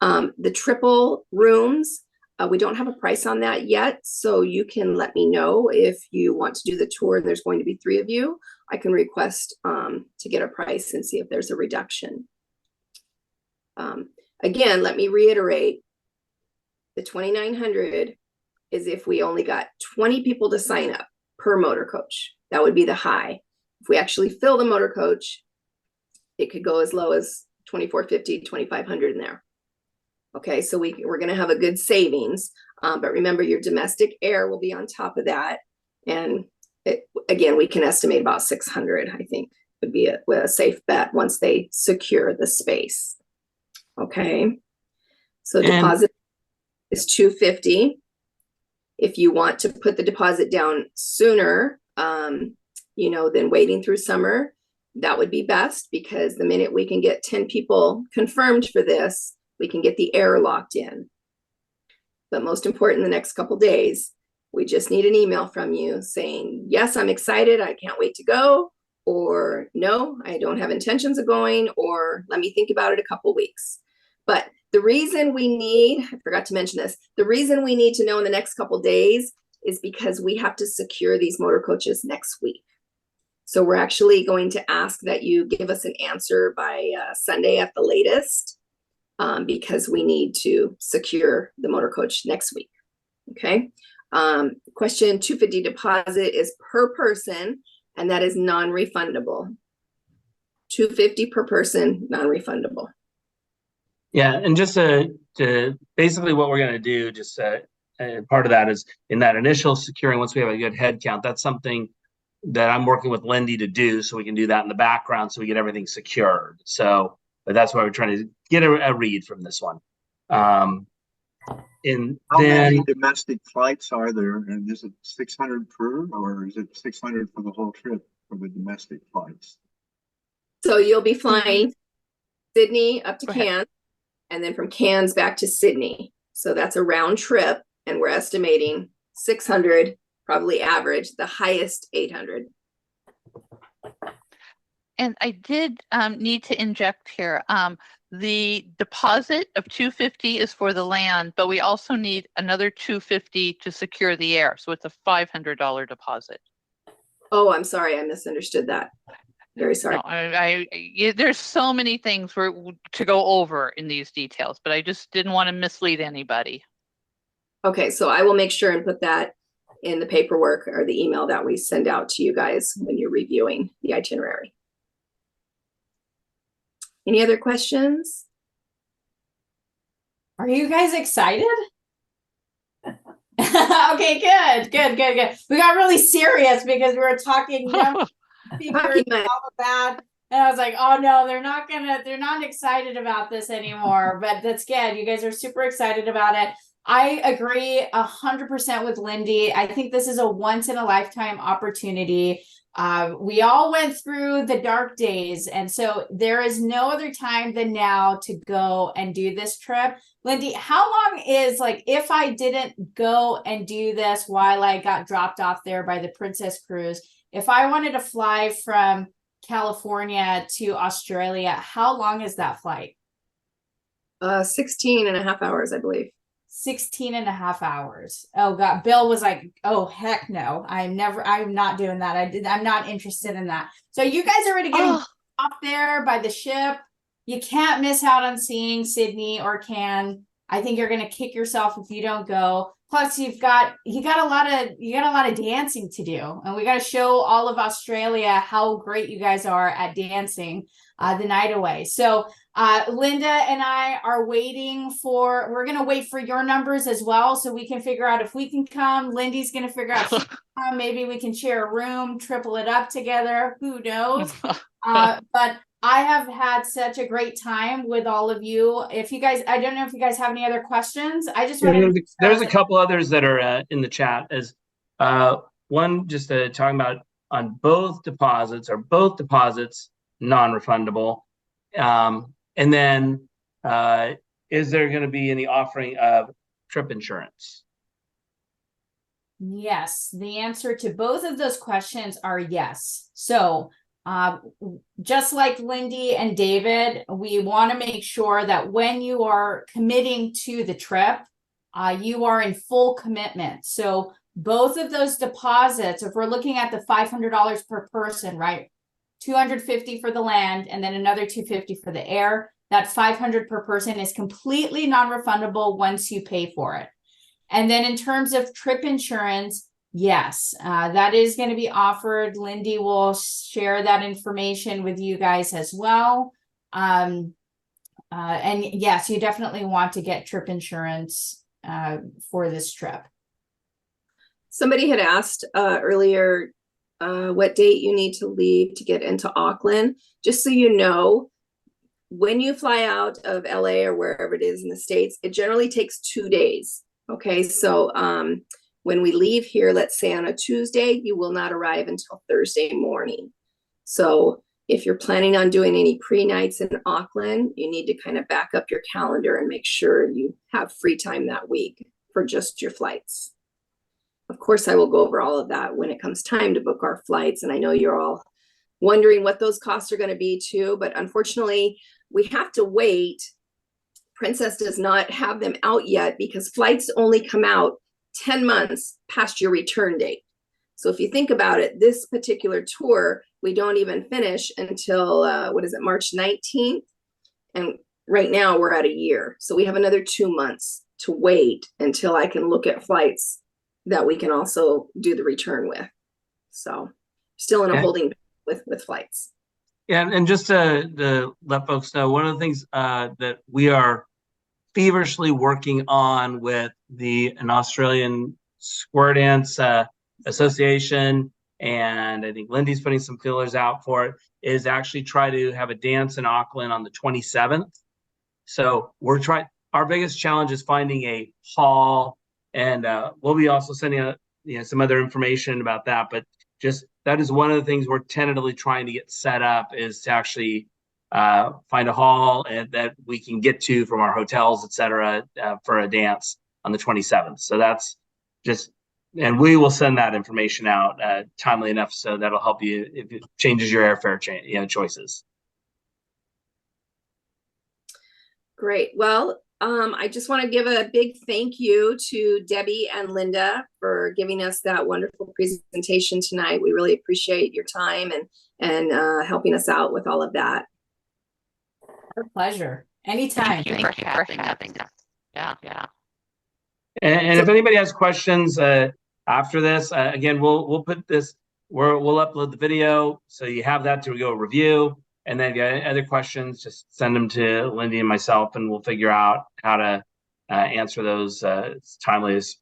The triple rooms, we don't have a price on that yet, so you can let me know if you want to do the tour. There's going to be 3 of you. I can request to get a price and see if there's a reduction. Again, let me reiterate, the $2,900 is if we only got 20 people to sign up per motor coach. That would be the high. If we actually fill the motor coach, it could go as low as $2,450, $2,500 in there. Okay, so we're going to have a good savings, but remember your domestic air will be on top of that. And again, we can estimate about $600, I think would be a safe bet once they secure the space. Okay, so deposit is $250. If you want to put the deposit down sooner, you know, than waiting through summer, that would be best, because the minute we can get 10 people confirmed for this, we can get the air locked in. But most important, the next couple days, we just need an email from you saying, yes, I'm excited, I can't wait to go, or no, I don't have intentions of going, or let me think about it a couple weeks. But the reason we need, I forgot to mention this, the reason we need to know in the next couple days is because we have to secure these motor coaches next week. So we're actually going to ask that you give us an answer by Sunday at the latest, because we need to secure the motor coach next week. Okay. Question 250 deposit is per person, and that is non-refundable. 250 per person, non-refundable. Yeah, and just to basically what we're going to do, just part of that is in that initial securing, once we have a good head count, that's something that I'm working with Lindy to do, so we can do that in the background so we get everything secured. So, but that's why we're trying to get a read from this one. How many domestic flights are there? And is it 600 per, or is it 600 for the whole trip for the domestic flights? So you'll be flying Sydney up to Cairns, and then from Cairns back to Sydney. So that's a round trip, and we're estimating 600, probably average, the highest 800. And I did need to inject here. The deposit of $250 is for the land, but we also need another $250 to secure the air. So it's a $500 deposit. Oh, I'm sorry, I misunderstood that. Very sorry. No, there's so many things to go over in these details, but I just didn't want to mislead anybody. Okay, so I will make sure and put that in the paperwork or the email that we send out to you guys when you're reviewing the itinerary. Any other questions? Are you guys excited? Okay, good. We got really serious because we were talking, you know, figures and all of that. And I was like, oh no, they're not excited about this anymore. But that's good. You guys are super excited about it. I agree 100% with Lindy. I think this is a once in a lifetime opportunity. We all went through the dark days, and so there is no other time than now to go and do this trip. Lindy, how long is, like, if I didn't go and do this while I got dropped off there by the Princess Cruise, if I wanted to fly from California to Australia, how long is that flight? 16 and a half hours, I believe. 16 and a half hours. Oh God. Bill was like, oh heck no, I'm not doing that. I'm not interested in that. So you guys are already getting off there by the ship. You can't miss out on seeing Sydney or Cairns. I think you're going to kick yourself if you don't go. Plus, you got a lot of dancing to do, and we got to show all of Australia how great you guys are at dancing the night away. So Linda and I are we're going to wait for your numbers as well, so we can figure out if we can come. Lindy's going to figure out if she can come. Maybe we can share a room, triple it up together. Who knows? But I have had such a great time with all of you. If you guys, I don't know if you guys have any other questions. I just want to. There's a couple others that are in the chat. As one, just talking about on both deposits, are both deposits non-refundable? And then, is there going to be any offering of trip insurance? Yes, the answer to both of those questions are yes. So, just like Lindy and David, we want to make sure that when you are committing to the trip, you are in full commitment. So both of those deposits, if we're looking at the $500 per person, right? $250 for the land and then another $250 for the air. That $500 per person is completely non-refundable once you pay for it. And then in terms of trip insurance, yes, that is going to be offered. Lindy will share that information with you guys as well. And yes, you definitely want to get trip insurance for this trip. Somebody had asked earlier what date you need to leave to get into Auckland. Just so you know, when you fly out of LA or wherever it is in the States, it generally takes 2 days. Okay, so when we leave here, let's say on a Tuesday, you will not arrive until Thursday morning. So if you're planning on doing any pre-nights in Auckland, you need to kind of back up your calendar and make sure you have free time that week for just your flights. Of course, I will go over all of that when it comes time to book our flights. And I know you're all wondering what those costs are going to be too, but unfortunately, we have to wait. Princess does not have them out yet because flights only come out 10 months past your return date. So if you think about it, this particular tour, we don't even finish until, March 19th. And right now we're at a year. So we have another 2 months to wait until I can look at flights that we can also do the return with. So still in a holding with flights. Yeah, and just to let folks know, one of the things that we are feverishly working on with an Australian Square Dance Association, and I think Lindy's putting some feelers out for it, is actually try to have a dance in Auckland on the 27th. So our biggest challenge is finding a hall, and we'll be also sending out some other information about that, but just that is one of the things we're tentatively trying to get set up, is to actually find a hall that we can get to from our hotels, etc., for a dance on the 27th. So that's just, and we will send that information out timely enough, so that'll help you if it changes your airfare choices. Great. Well, I just want to give a big thank you to Debbie and Linda for giving us that wonderful presentation tonight. We really appreciate your time and helping us out with all of that. Our pleasure. Anytime. Thank you for having us. Yeah. And if anybody has questions after this, again, we'll put this, we'll upload the video so you have that to go review. And then if you have other questions, just send them to Lindy and myself, and we'll figure out how to answer those as timely as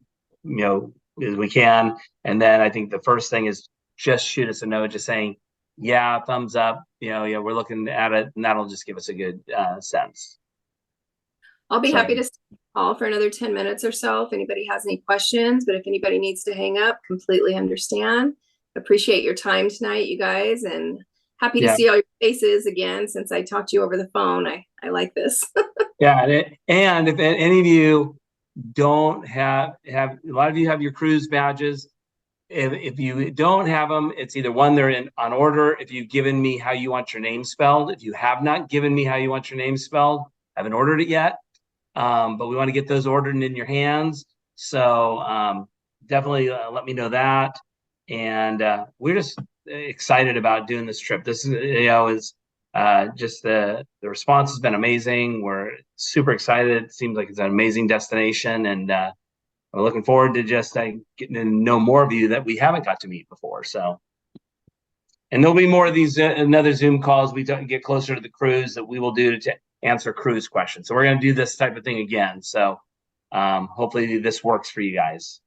we can. And then I think the first thing is just shoot us a note, just saying, yeah, thumbs up, we're looking at it, and that'll just give us a good sense. I'll be happy to call for another 10 minutes or so if anybody has any questions, but if anybody needs to hang up, completely understand. Appreciate your time tonight, you guys, and happy to see all your faces again since I talked to you over the phone. I like this. Yeah, and if any of you don't have a lot of you have your cruise badges. If you don't have them, it's either one, they're on order. If you've given me how you want your name spelled, if you have not given me how you want your name spelled, I haven't ordered it yet. But we want to get those ordered and in your hands. So definitely let me know that. And we're just excited about doing this trip. This is just the response has been amazing. We're super excited. It seems like it's an amazing destination, and we're looking forward to just getting to know more of you that we haven't got to meet before. So, and there'll be more of these another Zoom calls we get closer to the cruise that we will do to answer cruise questions. So we're going to do this type of thing again. So hopefully this works for you guys.